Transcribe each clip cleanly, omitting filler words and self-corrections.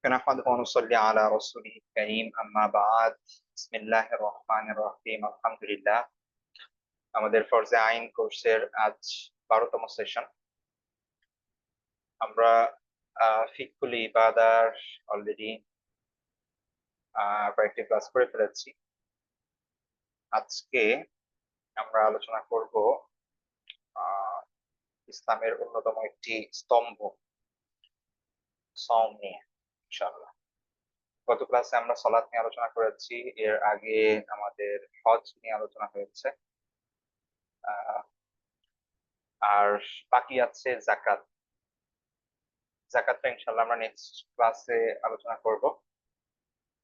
نحمده ونصلي على رسوله الكريم أما بعد بسم الله الرحمن الرحيم الحمد لله আমাদের ফরজে আইন কোর্সের আজ 12তম সেশন। আমরা ফিকহুল ইবাদার অলরেডি কয়েকটি ক্লাস করে ফেলেছি। আজকে আমরা আলোচনা করব ইসলামের অন্যতম একটি স্তম্ভ সওম নিয়ে ইনশাআল্লাহ। গত ক্লাসে আমরা সালাত নিয়ে আলোচনা করেছি, এর আগে আমাদের হজ নিয়ে আলোচনা হয়েছে, আর বাকি আছে যাকাত। যাকাতটা ইনশাআল্লাহ আমরা নেক্সট ক্লাসে আলোচনা করব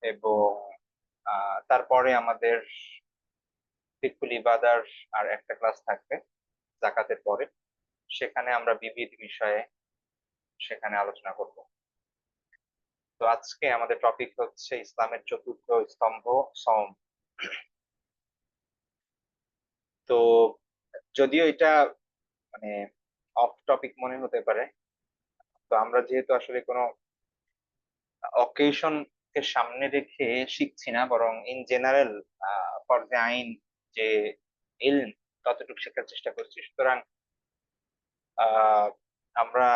এবং তারপরে আমাদের ফিকহুল ইবাদার আর একটা ক্লাস থাকবে যাকাতের পরে, সেখানে আমরা বিবিধ বিষয়ে সেখানে আলোচনা করব। তো আজকে আমাদের টপিক হচ্ছে ইসলামের চতুর্থ স্তম্ভ সওম। তো যদিও এটা মানে অফ টপিক মনে হতে পারে, তো আমরা যেহেতু আসলে কোনো অকেশন কে সামনে রেখে শিখছি না, বরং ইন জেনারেল ফরজে আইন যে ইলম ততটুকু শেখার চেষ্টা করছি। সুতরাং আমরা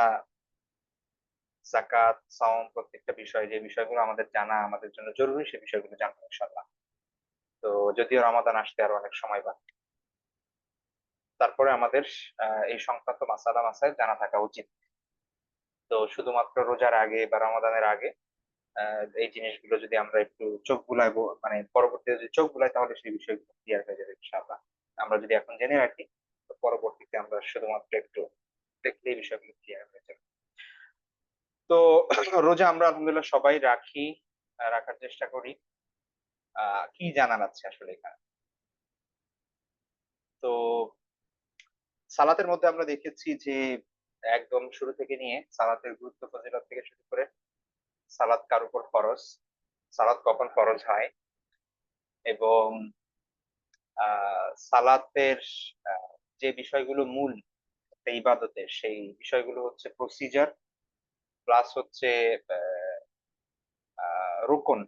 যাকাত সাওম প্রত্যেকটা বিষয়, যে বিষয়গুলো আমাদের জানা আমাদের জন্য জরুরি, সে বিষয়গুলো জানবো ইনশাআল্লাহ। তো যদিও রমাদান আসতে আরো অনেক সময় বাকি, তারপরে আমাদের এই সংক্রান্ত মাসাইল জানা থাকা উচিত। তো শুধুমাত্র রোজার আগে বা রমাদানের আগে এই জিনিসগুলো যদি আমরা একটু চোখ বুলাইবো, মানে পরবর্তীতে যদি চোখ বুলাই, তাহলে সেই বিষয়গুলো ক্লিয়ার হয়ে যাবে ইনশাআল্লাহ। আমরা যদি এখন জেনে রাখি, তো পরবর্তীতে আমরা শুধুমাত্র একটু দেখলে এই বিষয়গুলো ক্লিয়ার হয়ে যাবে। তো রোজা আমরা আলহামদুলিল্লাহ সবাই রাখি, রাখার চেষ্টা করি। কি জানার আছে আসলে এখানে? তো সালাতের মধ্যে আমরা দেখেছি যে একদম শুরু থেকে নিয়ে সালাতের গুরুত্ব ফজিলত থেকে শুরু করে সালাত কার উপর ফরজ, সালাত কখন ফরজ হয়, এবং সালাতের যে বিষয়গুলো মূল একটা ইবাদতের, সেই বিষয়গুলো হচ্ছে প্রসিজার প্লাস হচ্ছে রুকন,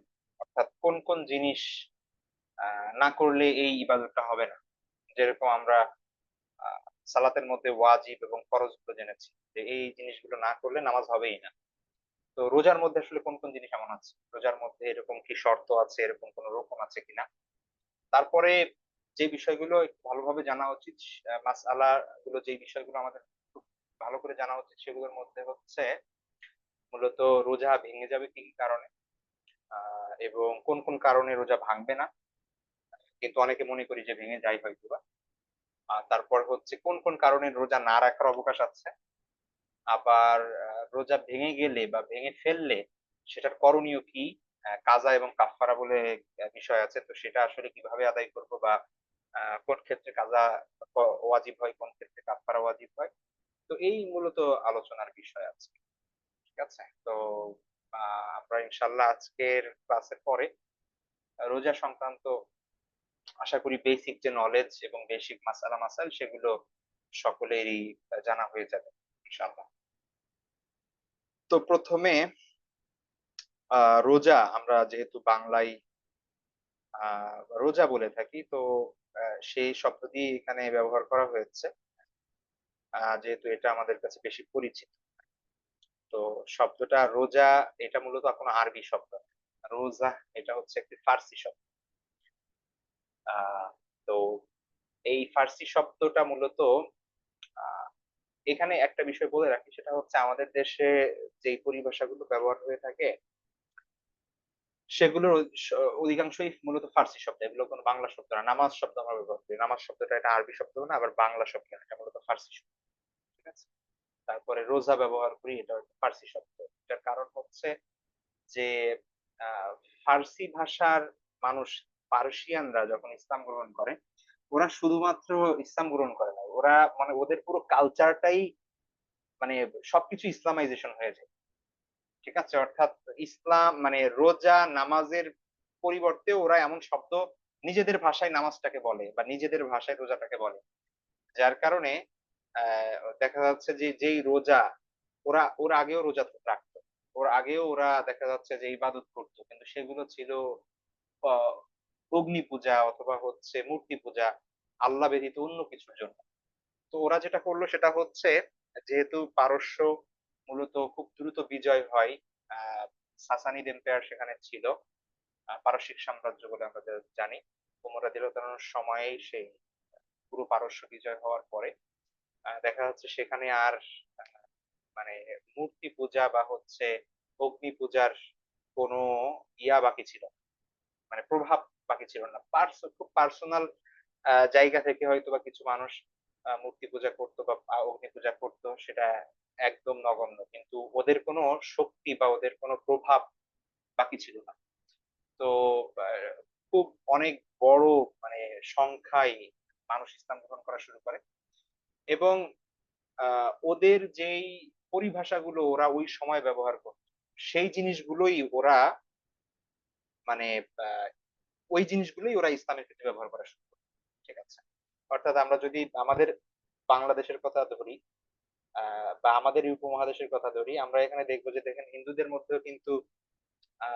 অর্থাৎ কোন কোন জিনিস না করলে এই ইবাদতটা হবে না। যেরকম আমরা আহ, সালাতের মধ্যে ওয়াজিব এবং ফরজ গুলো জেনেছি যে এই জিনিসগুলো না করলে নামাজ হবেই না। তো রোজার মধ্যে আসলে কোন কোন জিনিস এমন আছে, রোজার মধ্যে এরকম কি শর্ত আছে, এরকম কোন রকম আছে কিনা। তারপরে যে বিষয়গুলো একটু ভালোভাবে জানা উচিত, মাসআলা গুলো, যে বিষয়গুলো আমাদের খুব ভালো করে জানা উচিত, সেগুলোর মধ্যে হচ্ছে মূলত রোজা ভেঙে যাবে কি কি কারণে, এবং কোন কোন কারণে রোজা ভাঙবে না, কিন্তু অনেকে মনে করি যে ভেঙে যায় হয়তোবা। আর তারপর হচ্ছে কোন কোন কারণে রোজা না রাখার অবকাশ আছে, আবার রোজা ভেঙে গেলে বা ভেঙে ফেললে সেটার করণীয় কি, কাজা এবং কাফফারা বলে বিষয় আছে। তো সেটা আসলে কিভাবে আদায় করব, বা কোন ক্ষেত্রে কাজা ওয়াজিব হয়, কোন ক্ষেত্রে কাফফারা ওয়াজিব হয়। তো এই মূলত আলোচনার বিষয় আছে। ঠিক আছে। তো আমরা ইনশাল্লাহ আজকের ক্লাসের পরে রোজা সংক্রান্ত আশা করি বেসিক যে নলেজ এবং বেসিক মাসাইল সেগুলো সকলেরই জানা হয়ে যাবে ইনশাআল্লাহ। তো প্রথমে রোজা আমরা যেহেতু বাংলায় রোজা বলে থাকি, তো সেই শব্দ দিয়ে এখানে ব্যবহার করা হয়েছে, যেহেতু এটা আমাদের কাছে বেশি পরিচিত। তো শব্দটা রোজা, এটা মূলত কোনো আরবি শব্দ না। রোজা এটা হচ্ছে একটি ফার্সি শব্দ। আহ তো এই ফার্সি শব্দটা মূলত আহ এখানে একটা বিষয় বলে রাখি, সেটা হচ্ছে আমাদের দেশে যেই পরিভাষাগুলো ব্যবহার হয়ে থাকে সেগুলোর অধিকাংশই মূলত ফার্সি শব্দ, এগুলো কোনো বাংলা শব্দ না। নামাজ শব্দ আমরা ব্যবহার করি, নামাজ শব্দটা এটা আরবি শব্দ না, আবার বাংলা শব্দ না, এটা মূলত ফার্সি শব্দ। ঠিক আছে। তারপরে রোজা ব্যবহার করি, এটা একটা ফার্সি শব্দ। এটার কারণ হচ্ছে যে আহ ফার্সি ভাষার মানুষ, পার্সিয়ানরা যখন ইসলাম গ্রহণ করে, ওরা শুধুমাত্র ইসলাম গ্রহণ করে না, ওরা মানে ওদের পুরো কালচারটাই মানে সবকিছু ইসলামাইজেশন হয়ে যায়। ঠিক আছে। অর্থাৎ ইসলাম মানে রোজা নামাজের পরিবর্তে ওরা এমন শব্দ নিজেদের ভাষায় নামাজটাকে বলে বা নিজেদের ভাষায় রোজাটাকে বলে, যার কারণে দেখা যাচ্ছে যে যেই রোজা ওরা আগেও রোজা রাখতো, ওর আগেও ওরা দেখা যাচ্ছে যে ইবাদত করত। কিন্তু সেগুলো ছিল অ অগ্নি পূজা অথবা হচ্ছে মূর্তি পূজা, আল্লাহ ব্যতীত অন্য কিছুর জন্য। তো ওরা যেটা করলো সেটা হচ্ছে যেহেতু পারস্য মূলত খুব দ্রুত বিজয় হয়, আ সাসানিড এম্পায়ার সেখানে ছিল। পারস্যিক সাম্রাজ্য বলে আমরা জানি। উমর রাদিয়াল্লাহু তাআলার সময়েই সেই পুরো পারস্য বিজয় হওয়ার পরে দেখা যাচ্ছে সেখানে আর আ মানে মূর্তি পূজা বা হচ্ছে অগ্নি পূজার কোনো বাকি ছিল না। মানে প্রভাব বাকি ছিল না। খুব পার্সোনাল জায়গা থেকে হয়তোবা কিছু মানুষ মূর্তি পূজা করত বা অগ্নি পূজা করত সেটা একদম নগণ্য। কিন্তু ওদের কোনো শক্তি বা ওদের কোনো প্রভাব বাকি ছিল না। তো আ খুব অনেক বড় মানে সংখ্যায় মানুষ ইসলাম গ্রহণ করা শুরু করে এবং আ ওদের যেই পরিভাষাগুলো ওরা ওই সময় ব্যবহার করত, সেই জিনিসগুলোই ওরা মানে আ ওই জিনিসগুলোই ওরা ইসলামের ক্ষেত্রে ব্যবহার করা শুরু করে। ঠিক আছে? অর্থাৎ আমরা যদি আমাদের বাংলাদেশের কথা ধরি, আ বা আমাদের এই উপমহাদেশের কথা ধরি, আমরা এখানে দেখব যে দেখেন হিন্দুদের মধ্যেও কিন্তু আ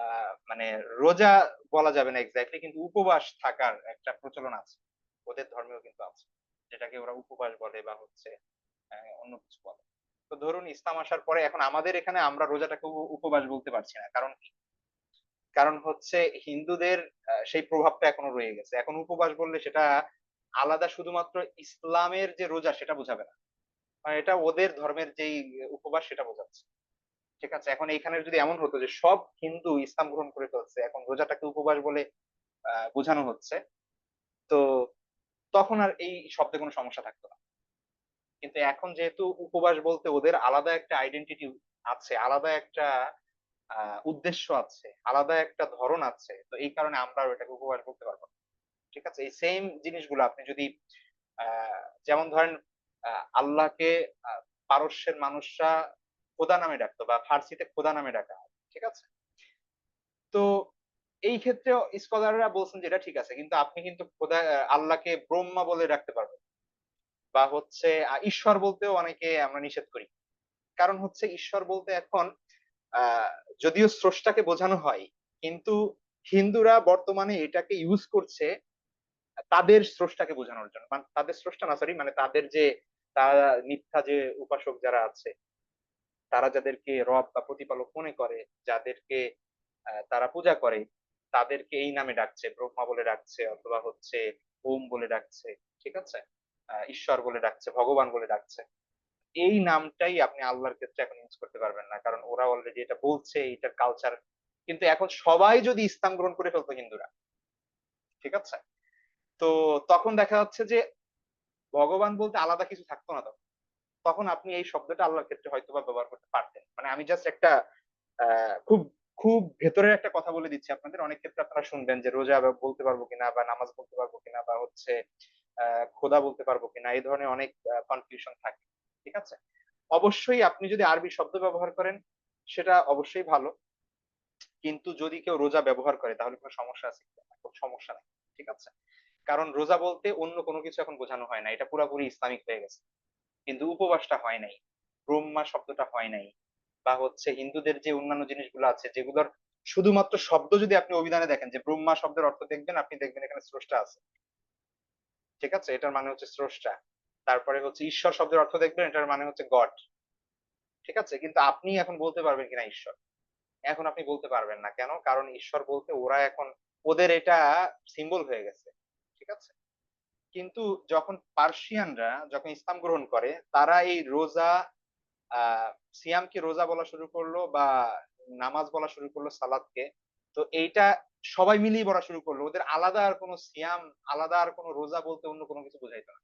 মানে রোজা বলা যাবে না এক্সাক্টলি কিন্তু উপবাস থাকার একটা প্রচলন আছে। ওদের ধর্মেও কিন্তু আছে। যেটাকে ওরা উপবাস বলে বা হচ্ছে অন্য কিছু বলে। তো ধরুন ইসলাম আসার পরে এখন আমাদের এখানে আমরা রোজাটাকে উপবাস বলতে পারছি না। কারণ কি? কারণ হচ্ছে হিন্দুদের সেই প্রভাবটা এখনো রয়ে গেছে। এখন উপবাস বললে সেটা আলাদা শুধুমাত্র ইসলামের যে রোজা সেটা বোঝাবে না। মানে এটা ওদের ধর্মের যেই উপবাস সেটা বোঝাচ্ছে। ঠিক আছে? এখন এইখানে যদি এমন হতো যে সব হিন্দু ইসলাম গ্রহণ করে ফেলছে। এখন রোজাটাকে উপবাস বলে বোঝানো হচ্ছে। তো তখন আর এই শব্দে কোন সমস্যা থাকতো না। কিন্তু এখন যেহেতু উপবাস বলতে ওদের আলাদা একটা আইডেন্টিটি আছে, আলাদা একটা আ উদ্দেশ্য আছে, আলাদা একটা ধরন আছে। তো এই কারণে আমরা আর ওটাকে উপবাস বলতে পারব না। ঠিক আছে? এই সেইম জিনিসগুলো আপনি যদি আ যেমন ধরেন আ আল্লাহকে আ পারস্যের মানুষরা খোদা নামে ডাকতো বা ফার্সিতে খোদা নামে ডাকা হয়। ঠিক আছে? তো এই ক্ষেত্রেও স্কলাররা বলছেন যে এটা ঠিক আছে। কিন্তু আপনি কিন্তু আল্লাহকে ব্রহ্মা বলে ডাকতে পারবেন। বা হচ্ছে ঈশ্বর বলতেও অনেকে আমরা নিষেধ করি। কারণ হচ্ছে ঈশ্বর বলতে এখন আ যদিও স্রষ্টাকে বোঝানো হয়, কিন্তু হিন্দুরা বর্তমানে এটাকে ইউজ করছে তাদের স্রষ্টাকে বোঝানোর জন্য। তাদের স্রষ্টা না সরি মানে তাদের যে তারা মিথ্যা যে উপাসক যারা আছে, তারা যাদেরকে রব বা প্রতিপালক মনে করে, যাদেরকে তারা পূজা করে, তাদেরকে এই নামে ডাকছে। ব্রহ্মা বলে ডাকছে অথবা হচ্ছে ওম বলে ডাকছে। ঠিক আছে? ঈশ্বর বলে ডাকছে, ভগবান বলে ডাকছে। এই নামটাই আপনি আল্লাহর ক্ষেত্রে এখন ইউজ করতে পারবেন না। কারণ ওরা অলরেডি এটা বলছে, এটার কালচার। কিন্তু এখন সবাই যদি ইসলাম গ্রহণ করে ফেলত হিন্দুরা, ঠিক আছে? তো তখন দেখা যাচ্ছে যে ভগবান বলতে আলাদা কিছু থাকতো না তখন। তখন আপনি এই শব্দটা আল্লাহর ক্ষেত্রে হয়তোবা ব্যবহার করতে পারতেন। মানে আমি জাস্ট একটা আ খুব, খুব ভেতরের একটা কথা বলে দিচ্ছি আপনাদের। অনেক ক্ষেত্রে আপনারা শুনবেন যে রোজা বলতে পারবো কিনা বা নামাজ বলতে পারবো কিনা বা হচ্ছে আ খোদা বলতে পারবো কিনা এই ধরনের অনেক কনফিউশন থাকে। ঠিক আছে? অবশ্যই আপনি যদি আরবি শব্দ ব্যবহার করেন সেটা অবশ্যই ভালো। কিন্তু যদি কেউ রোজা ব্যবহার করে তাহলে কোন সমস্যা আছে কিনা? কোন সমস্যা নাই। ঠিক আছে? কারণ রোজা বলতে অন্য কোন কিছু এখন বোঝানো হয় না। এটা পুরাপুরি ইসলামিক হয়ে গেছে। কিন্তু উপবাসটা হয় নাই। ব্রহ্মা শব্দটা হয় নাই। বা হচ্ছে হিন্দুদের যে অন্যান্য জিনিসগুলো আছে যেগুলোর শুধুমাত্র শব্দ যদি আপনি অভিধানে দেখেন যে ব্রহ্মা শব্দের অর্থ দেখবেন, আপনি দেখবেন এখানে স্রষ্টা আছে। ঠিক আছে? এটার মানে হচ্ছে স্রষ্টা। তারপরে হচ্ছে ঈশ্বর শব্দের অর্থ দেখবেন এটার মানে হচ্ছে গড। ঠিক আছে? কিন্তু আপনি এখন বলতে পারবেন কিনা ঈশ্বর? এখন আপনি বলতে পারবেন না। কেন? কারণ ঈশ্বর বলতে ওরা এখন ওদের এটা সিম্বল হয়ে গেছে। ঠিক আছে? কিন্তু যখন পার্সিয়ানরা যখন ইসলাম গ্রহণ করে তারা এই রোজা আ সিয়ামকে রোজা বলা শুরু করলো বা নামাজ বলা শুরু করলো সালাদকে। তো এইটা সবাই মিলিয়ে বলা শুরু করলো। ওদের আলাদা আর কোন সিয়াম, আলাদা আর কোন রোজা বলতে অন্য কোন কিছু বুঝাইতো না।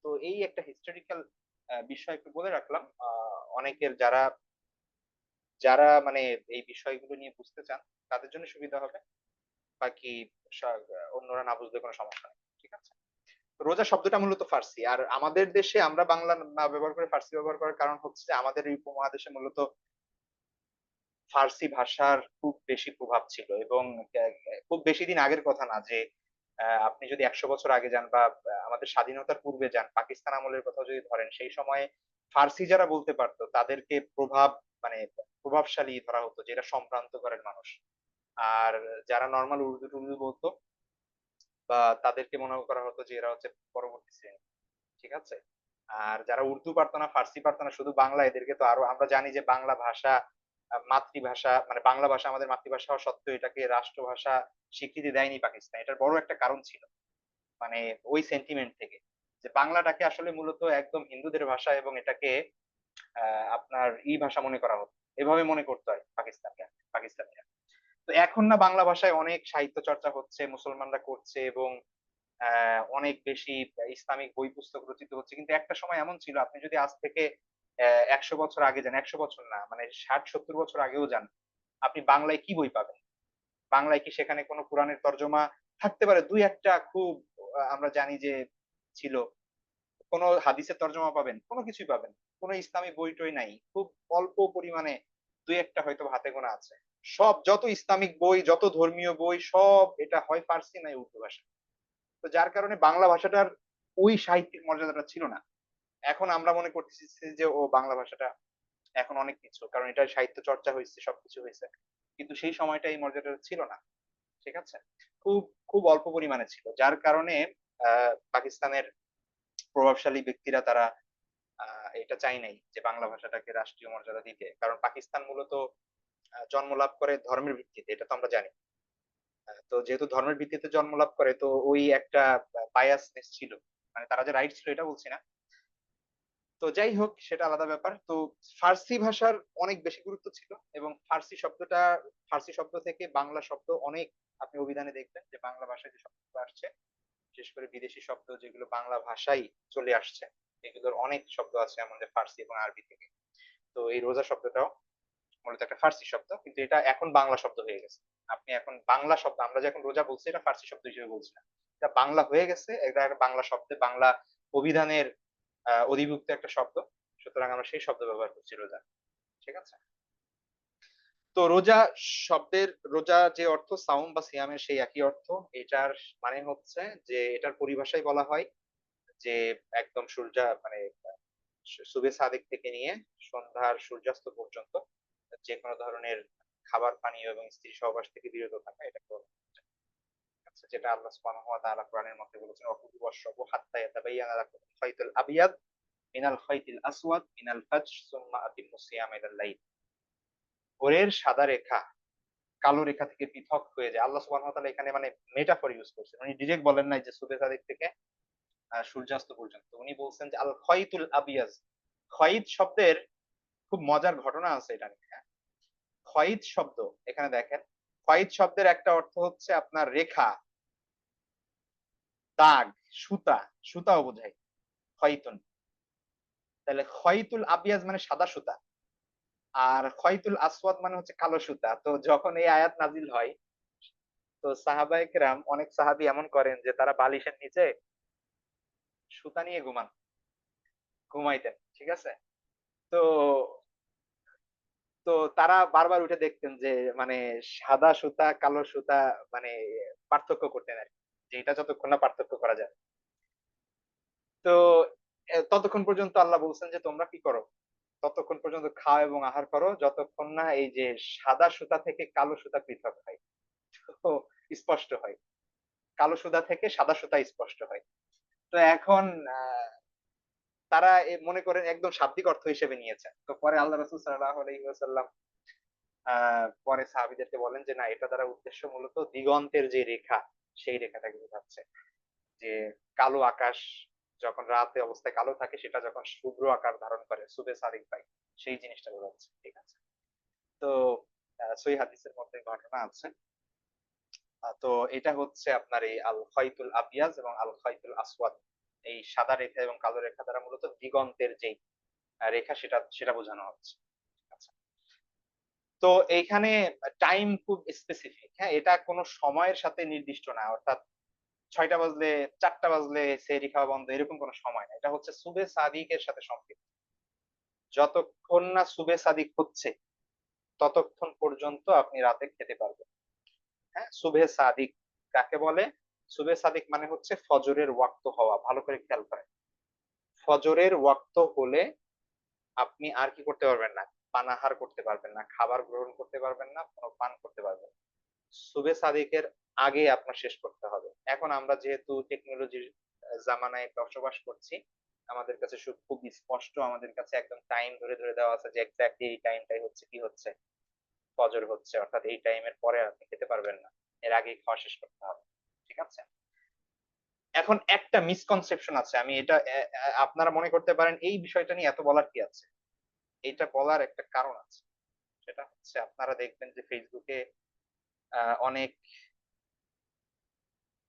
তো এই একটা হিস্টোরিক্যাল বিষয় একটু বলে রাখলাম। অনেকের যারা মানে এই বিষয়গুলো নিয়ে বুঝতে চান তাদের জন্য সুবিধা হবে। বাকি সা অন্যরা না বুঝলে কোন সমস্যা নেই। ঠিক আছে? রোজা শব্দটা মূলত ফার্সি। আর আমাদের দেশে আমরা বাংলা না ব্যবহার করে ফার্সি ব্যবহার করার কারণ হচ্ছে আমাদের এই উপমহাদেশে মূলত ফার্সি ভাষার খুব বেশি প্রভাব ছিল এবং খুব বেশিদিন আগের কথা না যে আপনি যদি ১০০ বছর আগে যান বা আমাদের স্বাধীনতার পূর্বে যান, পাকিস্তান আমলের কথাও যদি ধরেন, সেই সময়ে ফার্সি যারা বলতে পারত তাদেরকে প্রভাব মানে প্রভাবশালী ধরা হতো যে এরা সম্ভ্রান্ত ঘরের মানুষ। আর যারা নরমাল উর্দু-টুর্দু বলতো বা তাদেরকে মনে করা হতো যে এরা হচ্ছে পরবর্তী শ্রেণী। ঠিক আছে? আর যারা উর্দু পারত না, ফার্সি পারত না, শুধু বাংলা, এদেরকে তো আরো আমরা জানি যে বাংলা ভাষা মাতৃভাষা, মানে বাংলা ভাষা আমাদের মাতৃভাষা হওয়া সত্ত্বেও এটাকে রাষ্ট্রভাষা স্বীকৃতি দেয়নি পাকিস্তান। এটার বড় একটা কারণ ছিল। মানে ওই সেন্টিমেন্ট থেকে। যে বাংলাটাকে আসলে মূলত একদম হিন্দুদের ভাষা এবং এটাকে আ আপনার ভাষা মনে করা হতো। এভাবে মনে করতো আরকি পাকিস্তানিরা। তো এখন না বাংলা ভাষায় অনেক সাহিত্য চর্চা হচ্ছে, মুসলমানরা করছে এবং অনেক বেশি ইসলামিক বই পুস্তক রচিত হচ্ছে। কিন্তু একটা সময় এমন ছিল, আপনি যদি আজ থেকে ১০০ বছর আগে যান, ১০০ বছর না, মানে ৬০-৭০ বছর আগেও যান, আপনি বাংলায় কি বই পাবেন? বাংলায় কি সেখানে কোন কোরআনের তর্জমা থাকতে পারে? ২-১ টা খুব আমরা জানি যে ছিল। কোন হাদিসের তর্জমা পাবেন? কোন কিছুই পাবেন না। কোন ইসলামী বই-টই নাই। খুব অল্প পরিমাণে ২-১ টা হয়তো হাতে গোনা আছে। সব যত ইসলামিক বই, যত ধর্মীয় বই সব এটা হয় ফার্সি নয় উর্দু ভাষা। তো যার কারণে বাংলা ভাষাটার ওই সাহিত্যিক মর্যাদাটা ছিল না। এখন আমরা মনে করতেছি যে বাংলা ভাষাটা এখন অনেক কিছু। কারণ এটার সাহিত্য চর্চা হইছে, সবকিছু হইছে। কিন্তু সেই সময়টা এই মর্যাদাটা ছিল না। ঠিক আছে? খুব, খুব অল্প পরিমাণে ছিল। যার কারণে আ পাকিস্তানের প্রভাবশালী ব্যক্তিরা তারা আ এটা চায় নাই যে বাংলা ভাষাটাকে রাষ্ট্রীয় মর্যাদা দিতে। কারণ পাকিস্তান মূলত জন্ম লাভ করে ধর্মের ভিত্তিতে। এটা তো আমরা জানি। তো যেহেতু ধর্মের ভিত্তিতে জন্ম লাভ করে তো ওই একটা বায়াসনেস ছিল। মানে তারা যে রাইট ছিল এটা বলছি না। তো যাই হোক সেটা আলাদা ব্যাপার। তো ফার্সি ভাষার অনেক বেশি গুরুত্ব ছিল এবং ফার্সি শব্দ থেকে বাংলা শব্দ অনেক, আপনি অভিধানে দেখবেন যে বাংলা ভাষায় যে শব্দগুলো আসছে, বিশেষ করে বিদেশি শব্দ যেগুলো বাংলা ভাষায় চলে আসছে, এগুলোর অনেক শব্দ আছে আমাদের ফার্সি এবং আরবি থেকে। তো এই রোজা শব্দটাও মূলত একটা ফার্সি শব্দ। কিন্তু এটা এখন বাংলা শব্দ হয়ে গেছে। আপনি এখন বাংলা শব্দ, আমরা যে এখন রোজা বলছি এটা ফার্সি শব্দ হিসেবে বলছি না। এটা বাংলা হয়ে গেছে। এটা একটা বাংলা শব্দে বাংলা অভিধানের অধিভুক্ত একটা শব্দ। সুতরাং আমরা সেই শব্দ ব্যবহার করছি রোজা। ঠিক আছে? তো রোজা যে অর্থ সাওম বা সিয়ামের সেই একই অর্থ। এটার মানে হচ্ছে যে এটার পরিভাষায় বলা হয় যে একদম মানে সুবে সাদিক থেকে নিয়ে সন্ধ্যার সূর্যাস্ত পর্যন্ত যেকোনো ধরনের খাবার পানীয় এবং স্ত্রী সহবাস থেকে বিরত থাকা, এটাকে বলা হয়। আচ্ছা, যেটা আল্লাহ সুবহানাহু ওয়া তাআলা কোরআনের মধ্যে বলেছেন ওয়াকুলু ওয়াশরাবু হাত্তা ইয়াতাবাইয়ানা লাকুমুল খাইতুল আবিয়াদ মিনাল খাইতিল আসওয়াদ মিনাল ফাজর সুম্মা আতিম্মুস সিয়ামা ইলাল লাইল। ভোরের সাদা রেখা কালো রেখা থেকে পৃথক হয়ে যায়। আল্লাহ সুবহানাহু ওয়া তাআলা এখানে মানে মেটাফর ইউস করছেন। উনি ডিরেক্ট বলেন নাই যে সুবে সাদিক থেকে সূর্যাস্ত পর্যন্ত। উনি বলছেন যে আল খাইতুল আবিয়াজ। খয়িত শব্দের খুব মজার ঘটনা আছে এটা নিয়ে, হ্যাঁ? খয়িত শব্দ, এখানে দেখেন, খয়িত শব্দের একটা অর্থ হচ্ছে আপনার রেখা, দাগ, সুতা, সুতাও বোঝায় খয়িতুন। তাহলে খয়িতুল আবিয়াজ মানে সাদা সুতা। আর খয়িতুল আসওয়াদ মানে হচ্ছে কালো সুতা। তো যখন এই আয়াত নাজিল হয়, তো সাহাবায়ে কেরাম, অনেক সাহাবী এমন করেন যে তারা বালিশের নিচে সুতা নিয়ে ঘুমাইতেন। ঠিক আছে? তো তো তারা বারবার উঠে দেখতেন যে মানে সাদা সুতা, কালো সুতা মানে পার্থক্য করতেন আরকি। যে এটা যতক্ষণ না পার্থক্য করা যায়। তো ততক্ষণ পর্যন্ত আল্লাহ বলছেন যে, "তোমরা কি করো? ততক্ষণ পর্যন্ত খাও এবং আহার করো যতক্ষণ না এই যে সাদা সুতা থেকে কালো সুতা পৃথক হয়।" তো স্পষ্ট হয়। কালো সুতা থেকে সাদা সুতা স্পষ্ট হয়। তো এখন আ তারা মনে করেন একদম শাব্দিক অর্থ হিসেবে নিয়েছেন। তো পরে আল্লাহ রাসূল সাল্লাল্লাহু আলাইহি ওয়াসাল্লাম আ পরে সাহাবীদেরকে বলেন যে, "না, এটা দ্বারা উদ্দেশ্য মূলত দিগন্তের যে রেখা, সেই রেখাটাকে বোঝাচ্ছে। যে কালো আকাশ যখন রাতে অবস্থায় কালো থাকে সেটা যখন শুভ্র আকার ধারণ করে, সুবে সাদিক পাই, সেই জিনিসটা বোঝাচ্ছে।" ঠিক আছে? তো সহিহ হাদিসের মধ্যে ঘটনা আছে। তো এটা হচ্ছে আপনার এই আল খাইতুল আবিয়াজ এবং আল খাইতুল আসওয়াদ। এই সাদা রেখা এবং কালো রেখা দ্বারা মূলত দিগন্তের যেই রেখা সেটা সেটা বোঝানো হচ্ছে। আচ্ছা। তো এইখানে টাইম খুব স্পেসিফিক, হ্যাঁ? এটা কোন সময়ের সাথে নির্দিষ্ট না। অর্থাৎ ৬ঃ০০ বাজলে ৪ঃ০০ বাজলে সেহরি খাওয়া বন্ধ, এরকম কোন সময় না। এটা হচ্ছে সুবে সাদিকের সাথে সম্পৃক্ত। যতক্ষণ না সুবে সাদিক হচ্ছে, ততক্ষণ পর্যন্ত আপনি রাতে খেতে পারবেন। হ্যাঁ? সুবে সাদিক কাকে বলে? সুবে সাদিক মানে হচ্ছে ফজরের ওয়াক্ত হওয়া। ভালো করে খেয়াল করেন। ফজরের ওয়াক্ত হলে আপনি আর কি করতে পারবেন না? পানাহার করতে পারবেন না, খাবার গ্রহণ করতে পারবেন না, কোনো পান করতে পারবেন না। সুবে সাদিকের আগে আপনার শেষ করতে হবে। এখন আমরা যেহেতু টেকনোলজির জামানায় বসবাস করছি, আমাদের কাছে খুব স্পষ্ট, আমাদের কাছে একদম টাইম ধরে ধরে দেওয়া আছে যে এক্স্যাক্টলি এই টাইমটাই হচ্ছে কি হচ্ছে, ফজর হচ্ছে, অর্থাৎ এই টাইমের পরে আপনি খেতে পারবেন না, এর আগেই খাওয়া শেষ করতে হবে। ঠিক আছে? এখন একটা মিসকনসেপশন আছে, আমি এটা আপনারা মনে করতে পারেন এই বিষয়টা নিয়ে এত বলার কি আছে? এটা বলার একটা কারণ আছে। সেটা হচ্ছে আপনারা দেখবেন যে ফেসবুকে অনেক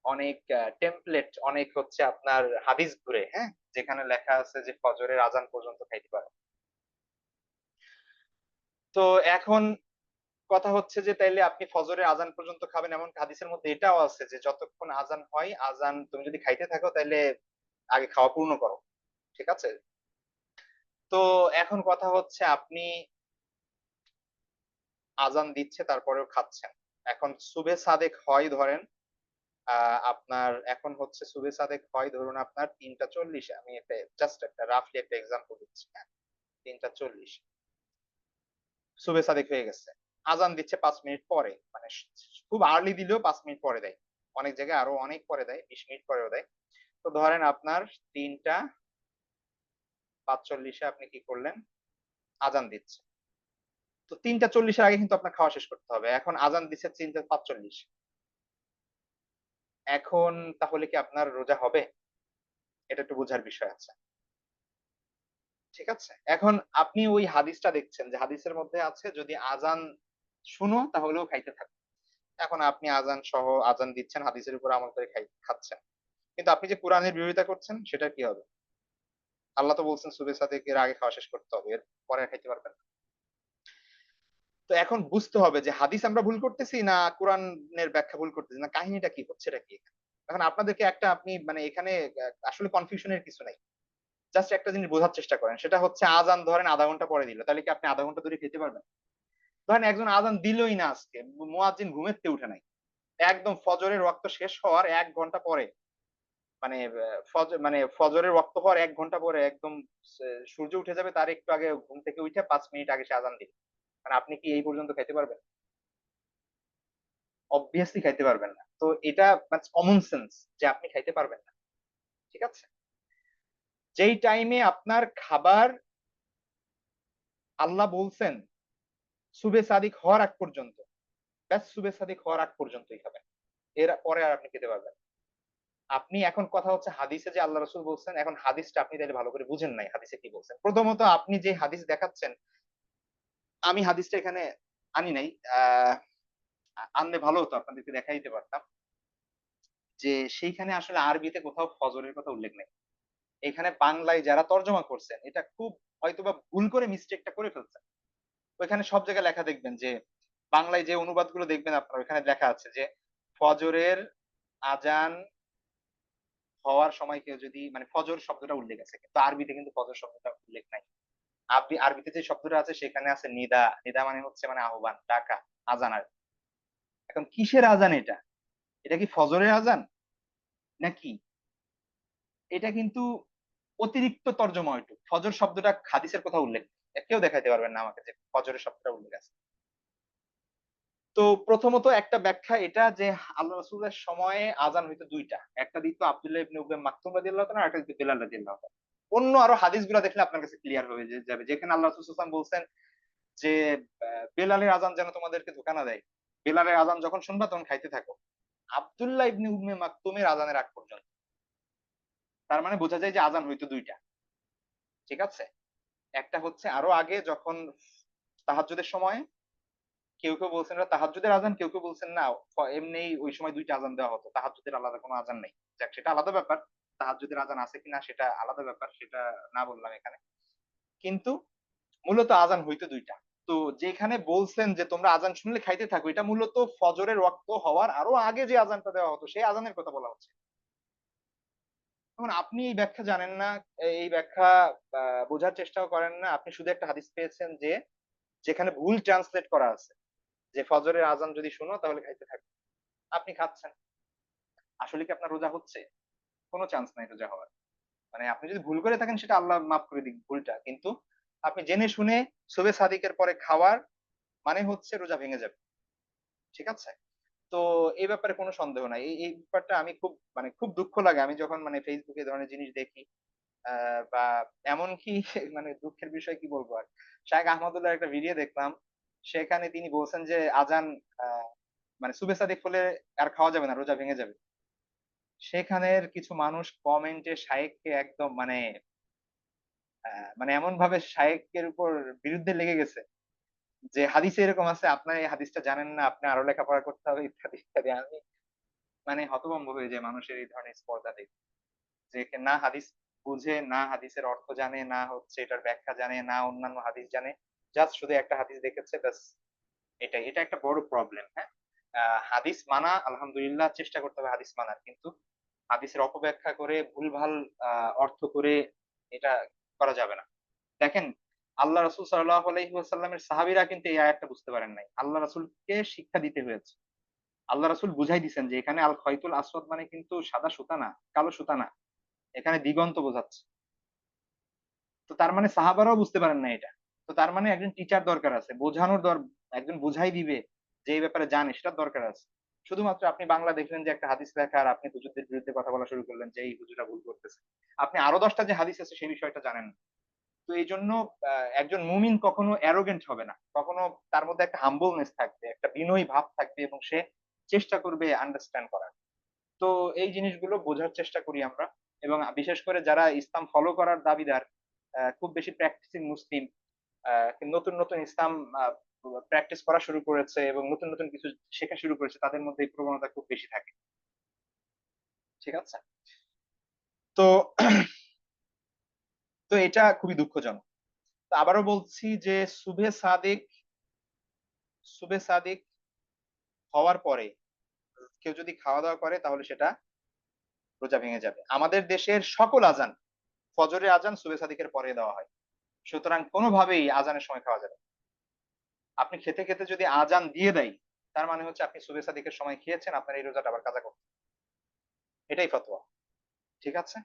অনেক টেমপ্লেট, অনেক হচ্ছে আপনার হাদিস ঘুরে, হ্যাঁ? যেখানে লেখা আছে যে ফজরের আজান পর্যন্ত খাইতে পারো। তো এখন কথা হচ্ছে যে তাইলে আপনি ফজরের আজান পর্যন্ত খাবেন, এমন হাদিসের মধ্যে এটাও আছে যে যতক্ষণ আজান হয়, আজান তুমি যদি খাইতে থাকো তাইলে আগে খাওয়া পূর্ণ করো। ঠিক আছে? তো এখন কথা হচ্ছে আপনি আজান দিচ্ছে তারপরেও খাচ্ছেন। এখন সুবে সাদেক হয় ধরেন আপনার এখন হচ্ছে সুবে সাদেক হয় ধরুন আপনার ৩টা ৪০ এ, আমি একটা জাস্ট একটা রাফলি একটা এক্সাম্পল দিচ্ছি, হ্যাঁ? ৩টা ৪০ সুবে সাদেক হয়ে গেছে। আজান দিচ্ছে ৫ মিনিট পরে। মানে খুব আর্লি দিলেও ৫ মিনিট পরে দেয়। অনেক জায়গায় আরো অনেক পরে দেয়, ২০ মিনিট পরেও দেয়। তো ধরেন আপনার ৩টা ৪৫ এ আপনি কি করলেন? আজান দিচ্ছে। তো ৩টা ৪০ এর আগে কিন্তু আপনার খাওয়া শেষ করতে হবে। এখন আজান দিচ্ছে ৩টা ৪৫। এখন তাহলে কি আপনার রোজা হবে? এটা একটু বোঝার বিষয় আছে। ঠিক আছে? এখন আপনি ওই হাদিসটা দেখছেন যে হাদিসের মধ্যে আছে যদি আজান শুনো তাহলেও খাইতে থাকো। এখন আপনি আজান সহ আজান দিচ্ছেন, হাদিসের উপর আমল করে খাচ্ছেন। কিন্তু আপনি যে কোরআনের বিরোধিতা করছেন সেটার কি হবে? আল্লাহ তো বলছেন সুবে সাদেক এর আগে খাওয়া শেষ করতে হবে। এর পরে আর খাইতে পারবেন না। তো এখন বুঝতে হবে যে হাদিস আমরা ভুল করতেছি না কোরআনের ব্যাখ্যা ভুল করতেছি না কাহিনীটা কি হচ্ছেটা কি এখানে? এখন আপনাদেরকে একটা আপনি মানে এখানে আসলে কনফিউশন এর কিছু নাই। জাস্ট একটা জিনিস বোঝার চেষ্টা করেন। সেটা হচ্ছে আজান ধরেন ০.৫ ঘন্টা পরে দিল। তাহলে কি আপনি ০.৫ ঘন্টা ধরে খেতে পারবেন? ধরেন একজন আজান দিলই না আজকে। মুয়াজ্জিন ঘুমের থেকে উঠে নাই। একদম ফজরের ওয়াক্ত শেষ হওয়ার ১ ঘন্টা পরে মানে মানে ফজরের ওয়াক্ত হওয়ার ১ ঘন্টা পরে একদম সূর্য উঠে যাবে তার একটু আগে ঘুম থেকে উইঠা ৫ মিনিট আগে সে আজান দিল। মানে আপনি কি এই পর্যন্ত খাইতে পারবেন? অবভিয়াসলি খাইতে পারবেন না। তো এটা কমন সেন্স যে আপনি খাইতে পারবেন না। ঠিক আছে? যেই টাইমে আপনার খাবার আল্লাহ বলছেন সুবে সাদিক হওয়ার আগ পর্যন্ত, ব্যাস সুবে সাদিক হওয়ার আগ পর্যন্তই খাবেন। এর পরে আর আপনি খেতে পারবেন না। আপনি এখন কথা হচ্ছে হাদিসে যে আল্লাহ রাসূল বলছেন, এখন হাদিসটা আপনি তাইলে ভালো করে বুঝেন নাই হাদিসে কি বলছেন। প্রথমত আপনি যে হাদিস দেখাচ্ছেন, আমি হাদিসটা এখানে আনি নাই। আ আনলে ভালো হতো আপনাদেরকে দেখাই দিতে পারতাম। যে সেইখানে আসলে আরবিতে কোথাও ফজরের কথা উল্লেখ নেই। এখানে বাংলায় যারা তর্জমা করছেন, এটা খুব হয়তোবা ভুল করে মিস্টেকটা করে ফেলছেন। ওইখানে সব জায়গায় লেখা দেখবেন যে, বাংলায় যে অনুবাদগুলো দেখবেন আপনারা ওখানে লেখা আছে যে, ফজরের আজান হওয়ার সময় কেউ যদি মানে ফজর শব্দটা উল্লেখ আছে। কিন্তু আরবিতে কিন্তু ফজর শব্দটা উল্লেখ নাই। আরবিতে যে শব্দটা আছে সেখানে আছে নিদা। নিদা মানে হচ্ছে মানে আহ্বান, ডাকা, আজান আরকি। এখন কিসের আজান এটা? এটা কি ফজরের আজান? নাকি? এটা কিন্তু অতিরিক্ত তর্জমা ওইটুক। ফজর শব্দটা হাদিসের কোথাও উল্লেখ নেই। কেউ দেখাইতে পারবেন না আমাকে যে ফজরের শব্দটা উল্লেখ আছে। তো প্রথমত একটা ব্যাখ্যা এটা যে আল্লাহ রাসূলের সময়ে আযান হইতো ২ টা। একটা দিত আব্দুল্লাহ ইবনে উবাই মাকতুম রাদিয়াল্লাহু তাআলা, আরেকটা দিত বেলাল রাদিয়াল্লাহু তাআলা। অন্য আরো হাদিসগুলা দেখলে আপনার কাছে ক্লিয়ার হয়ে যাবে। যেখানে আল্লাহ রাসূল সাল্লাল্লাহু আলাইহি ওয়াসাল্লাম বলছেন যে, বেলালের আযান যেন তোমাদেরকে ধোঁকা না দেয়। বেলালের আযান যখন শুনবা তখন খাইতে থাকো। আব্দুল্লাহ ইবনে উম্মে মাকতুমের আযানের আগ পর্যন্ত। তার মানে বোঝা যায় যে আযান হইতো ২ টা। ঠিক আছে? একটা হচ্ছে আরো আগে যখন তাহাজ্জুদের সময় কেউ বলছেন এটা তাহাজ্জুদের আযান, কেউ বলছেন না এমনিই ওই সময় ২ টা আযান দেওয়া হতো। তাহাজ্জুদের আলাদা কোনো আযান নাই। যাক সেটা আলাদা ব্যাপার। তাহাজ্জুদের আযান আছে কিনা সেটা আলাদা ব্যাপার। সেটা না বললাম এখানে। কিন্তু মূলত আযান হইতো ২ টা। তো যেখানে বলছেন যে তোমরা আযান শুনলে খাইতে থাকো, এটা মূলত ফজরের ওয়াক্ত হওয়ার আরো আগে যে আযানটা দেওয়া হতো সেই আযানের কথা বলা হচ্ছে। এখন আপনি এই ব্যাখ্যা জানেন না, এই ব্যাখ্যা আ বোঝার চেষ্টাও করেন না। আপনি শুধু একটা হাদিস পেয়েছেন যে যেখানে ভুল ট্রান্সলেট করা আছে। যে ফজরের আযান যদি শুনো তাহলে খাইতে থাকো। আপনি খাচ্ছেন। আসলে কি আপনার রোজা হচ্ছে? কোন চান্স নাই রোজা হওয়ার। মানে আপনি যদি ভুল করে থাকেন সেটা আল্লাহ মাফ করে দিক ভুলটা। কিন্তু আপনি জেনে শুনে সুবে সাদিকের পরে খাওয়ার মানে হচ্ছে রোজা ভেঙে যাবে। ঠিক আছে? তো এই ব্যাপারে কোনো সন্দেহ নাই। এই ব্যাপারটা আমি খুব মানে খুব দুঃখ লাগে আমি যখন মানে Facebook এ এই ধরনের জিনিস দেখি। আ বা এমনকি মানে দুঃখের বিষয় কি বলবো আর? শায়েখ আহমদুল্লাহর একটা ভিডিও দেখলাম। সেখানে তিনি বলছেন যে আযান আ মানে সুবে সাদিক হলে আর খাওয়া যাবে না, রোজা ভেঙে যাবে। সেখানের কিছু মানুষ কমেন্টে শায়েখকে একদম আ মানে এমনভাবে শায়েখের উপর বিরুদ্ধে লেগে গেছে যে হাদিসে এরকম আছে, আপনার এই হাদিসটা জানেন না, আপনি আরো লেখাপড়া করতে হবে ইত্যাদি, ইত্যাদি। আমি মানে হতভম্ব হয়ে যাই মানুষের এই ধরনের স্পর্ধা দেখে। যে না হাদিস বুঝে, না হাদিসের অর্থ জানে, না হচ্ছে এটার ব্যাখ্যা জানে, না অন্যান্য হাদিস জানে। জাস্ট শুধু একটা হাদিস দেখেছে ব্যাস এটাই। এটা একটা বড় প্রবলেম, হ্যাঁ? আ হাদিস মানা আলহামদুলিল্লাহ চেষ্টা করতে হবে হাদিস মানার। কিন্তু হাদিসের অপব্যাখ্যা করে ভুলভাল আ অর্থ করে এটা করা যাবে না। দেখেন আল্লাহ রাসূল সাল্লাল্লাহু আলাইহি ওয়াসাল্লামের সাহাবীরা কিন্তু এই আয়াতটা বুঝতে পারেন নাই। আল্লাহ রাসূলকে শিক্ষা দিতে হয়েছে। আল্লাহ রাসূল বুঝাই দিছেন যে এখানে আল খয়তুল আসওয়াদ মানে কিন্তু সাদা সুতা না, কালো সুতা না। এখানে দিগন্ত বোঝাচ্ছে। তো তার মানে সাহাবারাও বুঝতে পারেন না এটা। তো তার মানে একজন টিচার দরকার আছে। বোঝানোর একজন বুঝাই দিবে যে এই ব্যাপারে জানে সেটার দরকার আছে। শুধুমাত্র আপনি বাংলা দেখলেন যে একটা হাদিস লেখা আর আপনি হুজুরদের বিরুদ্ধে কথা বলা শুরু করলেন যে এই হুজুররা ভুল করতেছে। আপনি আরো ১০ টা যে হাদিস আছে সেই বিষয়টা জানেন না। তো এইজন্য আ একজন মুমিন কখনো arrogant হবে না। কখনো তার মধ্যে একটা humbleness থাকবে, একটা বিনয়ী ভাব থাকবে এবং সে চেষ্টা করবে আন্ডারস্ট্যান্ড করার। তো এই জিনিসগুলো বোঝার চেষ্টা করি আমরা এবং বিশেষ করে যারা ইসলাম ফলো করার দাবিদার, খুব বেশি প্র্যাকটিসিং মুসলিম, আ নতুন, নতুন ইসলাম আ প্র্যাকটিস করা শুরু করেছে এবং নতুন, নতুন কিছু শেখা শুরু করেছে তাদের মধ্যে এই প্রবণতা খুব বেশি থাকে। ঠিক আছে? তো তো এটা খুবই দুঃখজনক। তো আবারও বলছি যে সুবে সাদিক হওয়ার পরে কেউ যদি খাওয়া-দাওয়া করে তাহলে সেটা রোজা ভেঙে যাবে। আমাদের দেশের সকল আযান, ফজরের আযান সুবে সাদিকের পরে দেওয়া হয়। সুতরাং কোনভাবেই আযানের সময় খাওয়া যাবে না। আপনি খেতে, খেতে যদি আযান দিয়ে দেয়, তার মানে হচ্ছে আপনি সুবে সাদিকের সময় খেয়েছেন, আপনার এই রোজাটা আবার কাজা করতে হবে। এটাই ফতোয়া। ঠিক আছে?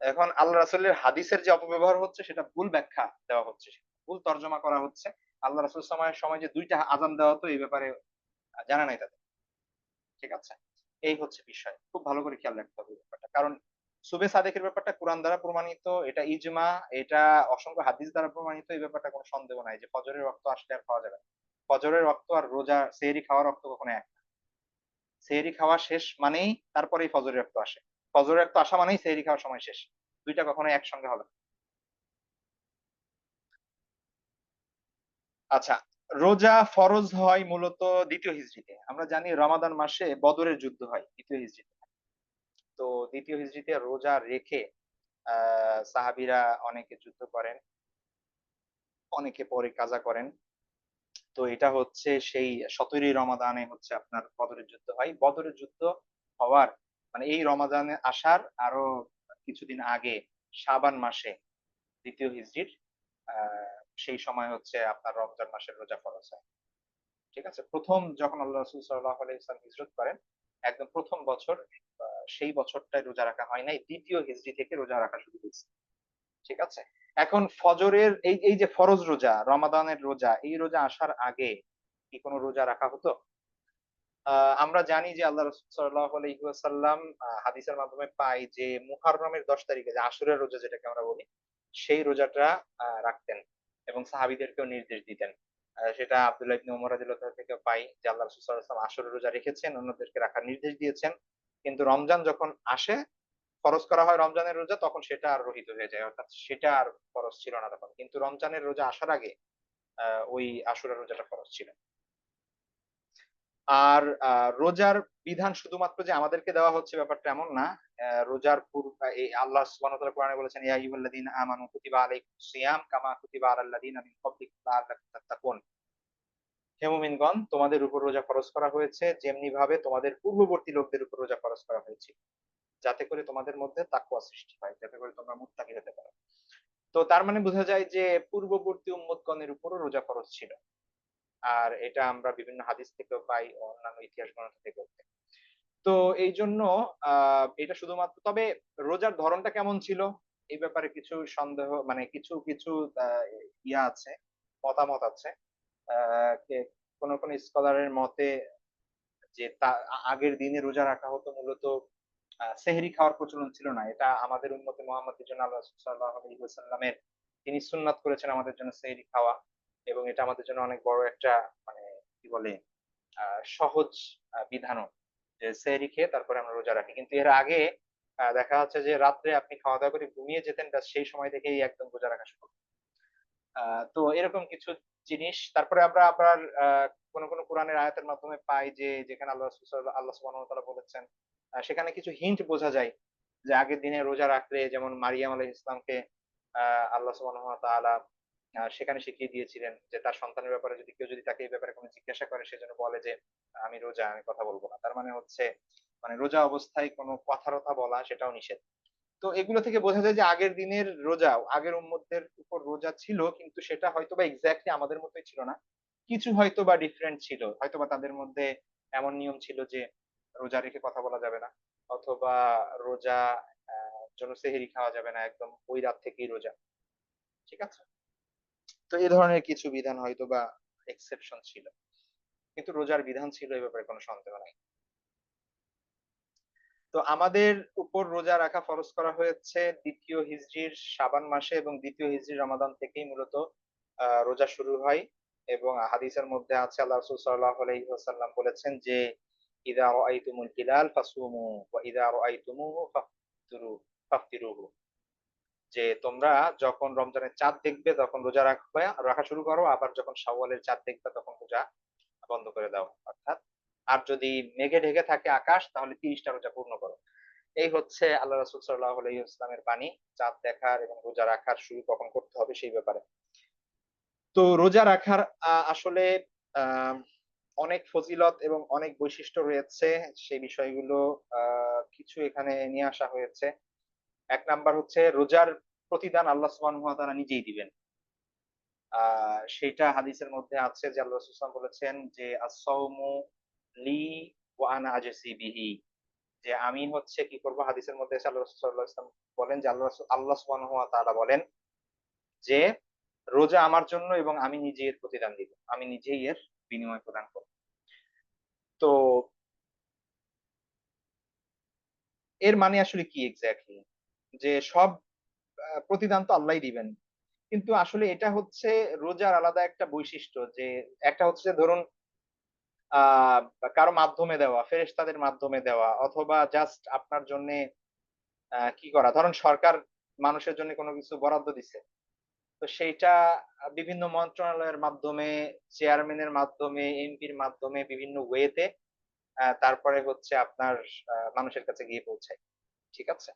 এখন আল্লাহ রাসূলের হাদিসের যে অপব্যবহার হচ্ছে সেটা ভুল ব্যাখ্যা দেওয়া হচ্ছে। ভুল তর্জমা করা হচ্ছে। আল্লাহ রাসূল সময় যে ২ টা আযান দেওয়া হতো এই ব্যাপারে জানা নাই তাদের। ঠিক আছে? এই হচ্ছে বিষয়। খুব ভালো করে খেয়াল রাখতে হবে এই ব্যাপারটা। কারণ সুবে সাদেকের ব্যাপারটা কুরআন দ্বারা প্রমাণিত, এটা ইজমা, এটা অসংখ্য হাদিস দ্বারা প্রমাণিত। এই ব্যাপারটা কোন সন্দেহ নাই যে ফজরের রক্ত আসলে আর খাওয়া যাবে না। ফজরের রক্ত আর রোজা সেহরি খাওয়ার রক্ত কখনো এক না। সেহরি খাওয়া শেষ মানেই তারপরেই ফজরের রক্ত আসে। ফজরের রক্ত আসা মানেই সেহরি খাওয়ার সময় শেষ। ২ টা কখনোই একসঙ্গে হবে না। আচ্ছা, রোজা ফরজ হয় মূলত ২য় হিজরিতে। আমরা জানি রমাদান মাসে বদরের যুদ্ধ হয় ২য় হিজরিতে। তো ২য় হিজরিতে রোজা রেখে আ সাহাবীরা অনেকে যুদ্ধ করেন, অনেকে পরে কাজা করেন। তো এটা হচ্ছে সেই ১৭ই রমাদানে হচ্ছে আপনার বদরের যুদ্ধ হয়। বদরের যুদ্ধ হওয়ার মানে এই রমাদানে আসার আরো কিছুদিন আগে শাবান মাসে ২য় হিজরির আ সেই সময় হচ্ছে আপনার রমজান মাসের রোজা ফরজ হয়। ঠিক আছে? ১ম যখন আল্লাহ রাসূল সাল্লাল্লাহু আলাইহি ওয়াসাল্লাম হিজরত করেন, একদম ১ম বছর সেই বছরটায় রোজা রাখা হয় নাই। ২য় হিজরি থেকে রোজা রাখা শুরু হইছে। ঠিক আছে? এখন ফজরের এই যে ফরজ রোজা, রমাদানের রোজা, এই রোজা আসার আগে কি কোন রোজা রাখা হতো? আ আমরা জানি যে আল্লাহ রাসূল সাল্লাল্লাহু আলাইহি ওয়াসাল্লাম হাদিসের মাধ্যমে পাই যে মুহররমের ১০ তারিখে যে আশুরার রোজা যেটাকে আমরা বলি, সেই রোজাটা রাখতেন এবং সাহাবীদেরকেও নির্দেশ দিতেন। সেটা আব্দুল্লাহ ইবনে ওমর রাদিয়াল্লাহু তাআলা থেকেও পাই যে আল্লাহ রাসূল সাল্লাল্লাহু আলাইহি ওয়াসাল্লাম আশুরের রোজা রেখেছেন, অন্যদেরকে রাখার নির্দেশ দিয়েছেন। কিন্তু রমজান যখন আসে, ফরজ করা হয় রমজানের রোজা তখন সেটা আর রহিত হয়ে যায়। অর্থাৎ সেটা আর ফরজ ছিল না তখন। কিন্তু রমজানের রোজা আসার আগে আ ওই আশুরার রোজাটা ফরজ ছিল। আর রোজার বিধান শুধুমাত্র যে আমাদেরকে দেওয়া হচ্ছে ব্যাপারটা এমন না। রোজার এই আল্লাহ সুবহানাহু ওয়া তাআলা কোরআনে বলেছেন, "ইয়া আইয়ুহাল্লাযীনা আমানু কুতিবা আলাইকুমুস সিয়াম কামা কুতিবা আলাল লাযীনা মিন ক্বাবলিকুম লাআল্লাকুম তাত্তাকুন।" হে মুমিনগণ, তোমাদের উপর রোজা ফরজ করা হয়েছে যেমনিভাবে তোমাদের পূর্ববর্তী লোকদের উপর রোজা ফরজ করা হয়েছিল। যাতে করে তোমাদের মধ্যে তাকওয়া সৃষ্টি হয়। যাতে করে তোমরা মুত্তাকি হতে পারো। তো তার মানে বোঝা যায় যে পূর্ববর্তী উম্মতগণের উপরও রোজা ফরজ ছিল। আর এটা আমরা বিভিন্ন হাদিস থেকেও পাই, অন্যান্য ইতিহাস গ্রন্থ থেকেও পাই। তো এইজন্য আ এটা শুধুমাত্র তবে রোজার ধরণটা কেমন ছিল? এই ব্যাপারে কিছু সন্দেহ মানে কিছু কিছু ইয়া আছে, মতামত আছে। কে কোন স্কলারের মতে যে আগের দিনে রোজা রাখা হতো মূলত সেহরি খাওয়ার প্রচলন ছিল না। এটা আমাদের উম্মতে মুহাম্মাদের জন্য আল্লাহ রাসূল সাল্লাল্লাহু আলাইহি ওয়াসাল্লামের তিনি সুন্নাত করেছেন আমাদের জন্য সেহরি খাওয়া এবং এটা আমাদের জন্য অনেক বড় একটা মানে কি বলে সহজ বিধানও। যে সেহরি খেয়ে তারপরে আমরা রোজা রাখি। কিন্তু এর আগে দেখা যাচ্ছে যে রাত্রে আপনি খাওয়া-দাওয়া করে ঘুমিয়ে যেতেন ব্যাস সেই সময় থেকেই একদম রোজা রাখা শুরু। আ তো এরকম কিছু জিনিস। তারপরে আমরা আপনার কোন কোরআনের আয়াতের মাধ্যমে পাই যে যেখানে আল্লাহ সুবহানাহু ওয়া তাআলা বলেছেন, সেখানে কিছু হিন্ট বোঝা যায়। যে আগের দিনে রোজা রাখলে যেমন মারিয়াম আলাইহিস সালামকে আ আল্লাহ সুবহানাহু ওয়া তাআলা সেখানে শিখিয়ে দিয়েছিলেন যে তার সন্তানের ব্যাপারে যদি কেউ যদি তাকে এই ব্যাপারে কোন জিজ্ঞাসা করে সেজন্য বলে যে, "আমি রোজা, আমি কথা বলব না।" তার মানে হচ্ছে মানে রোজা অবস্থায় কোন কথা-টথা বলা সেটাও নিষেধ। তো এগুলো থেকে বোঝা যায় যে আগের দিনের রোজা, আগের উম্মতদের উপর রোজা ছিল কিন্তু সেটা হয়তোবা এক্সাক্টলি আমাদের মতোই ছিল না। কিছু হয়তোবা ডিফারেন্ট ছিল। হয়তোবা তাদের মধ্যে এমন নিয়ম ছিল যে রোজা রেখে কথা বলা যাবে না। অথবা রোজা জন্য সেহরি খাওয়া যাবে না। একদম ওই রাত থেকেই রোজা। ঠিক আছে? তো এই ধরনের কিছু বিধান হয়তোবা এক্সেপশন ছিল। কিন্তু রোজার বিধান ছিল এ ব্যাপারে কোন সন্দেহ নাই। তো আমাদের উপর রোজা রাখা ফরজ করা হয়েছে ২য় হিজরির শাবান মাসে এবং ২য় হিজরির রমাদান থেকেই মূলত রোজা শুরু হয় এবং হাদিসের মধ্যে আছে আল্লাহ রাসূল সাল্লাল্লাহু আলাইহি ওয়াসাল্লাম বলেছেন যে, "ইযা রাআইতুমুল হিলাল ফাসুমু ওয়া ইযা রাআইতুমুহু ফাফতিরুহু।" যে তোমরা যখন রমজানের চাঁদ দেখবে তখন রোজা রাখা শুরু করো। আবার যখন শাওয়ালের চাঁদ দেখবে তখন রোজা বন্ধ করে দাও। অর্থাৎ আর যদি মেঘে ঢেকে থাকে আকাশ তাহলে ৩০ টা রোজা পূর্ণ করো। এই হচ্ছে আল্লাহ রাসূল সাল্লাল্লাহু আলাইহি ওয়াসাল্লামের বাণী। চাঁদ দেখার এবং রোজা রাখার শুরু কখন করতে হবে সেই ব্যাপারে। তো রোজা রাখার আসলে আ অনেক ফজিলত এবং অনেক বৈশিষ্ট্য রয়েছে। সেই বিষয়গুলো আ কিছু এখানে নিয়ে আসা হয়েছে। ১ নাম্বার হচ্ছে রোজার প্রতিদান আল্লাহ সুবহানাহু ওয়া তাআলা নিজেই দিবেন। আ সেইটা হাদিসের মধ্যে আছে যে আল্লাহ রাসূল সাল্লাল্লাহু আলাইহি ওয়াসাল্লাম বলেছেন যে, "আস-সাওমু লি ওয়া আনা আজসি বিহি।" যে আমি হচ্ছে কি করব হাদিসের মধ্যে এসে আল্লাহ রাসূল সাল্লাল্লাহু আলাইহি ওয়াসাল্লাম বলেন যে আল্লাহ সুবহানাহু ওয়া তাআলা বলেন যে, "রোজা আমার জন্য এবং আমি নিজেই এর প্রতিদান দিব। আমি নিজেই এর বিনিময় প্রদান করব।" তো এর মানে আসলে কি এক্সাক্টলি? যে সব প্রতিদান তো আল্লাহই দিবেন। কিন্তু আসলে এটা হচ্ছে রোজার আলাদা একটা বৈশিষ্ট্য যে একটা হচ্ছে যে ধরুন আ কারো মাধ্যমে দেওয়া, ফেরেশতাদের মাধ্যমে দেওয়া অথবা জাস্ট আপনার জন্যে কি করা? ধরেন সরকার মানুষের জন্য কোন কিছু বরাদ্দ দিছে। তো সেইটা বিভিন্ন মন্ত্রণালয়ের মাধ্যমে, চেয়ারম্যানের মাধ্যমে, এমপির মাধ্যমে বিভিন্ন ওয়েতে তারপরে হচ্ছে আপনার মানুষের কাছে গিয়ে পৌঁছায়। ঠিক আছে?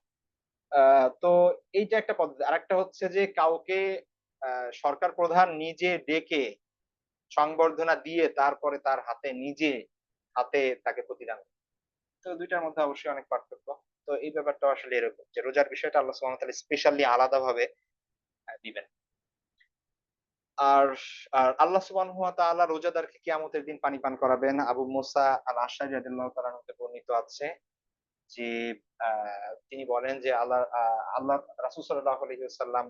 আ তো এইটা একটা পদ্ধতি। আরেকটা হচ্ছে যে কাউকে আ সরকার প্রধান নিজে ডেকে সংবর্ধনা দিয়ে তারপরে তার হাতে তাকে প্রতিদান করে। তো ২ টার মধ্যে অবশ্যই অনেক পার্থক্য। তো এই ব্যাপারটাও আসলে এরকম যে রোজার বিষয়টা আল্লাহ সুবহানাহু ওয়া তাআলা স্পেশালি আলাদাভাবে দিবেন। আর আল্লাহ সুবহানাহু ওয়া তাআলা রোজাদারকে কিয়ামতের দিন পানি পান করাবেন। আবু মুসা আল আশআরী রাদিয়াল্লাহু তাআলা হতে বর্ণিত আছে যে আ তিনি বলেন যে আল্লাহ রাসূল সাল্লাল্লাহু আলাইহি ওয়াসাল্লাম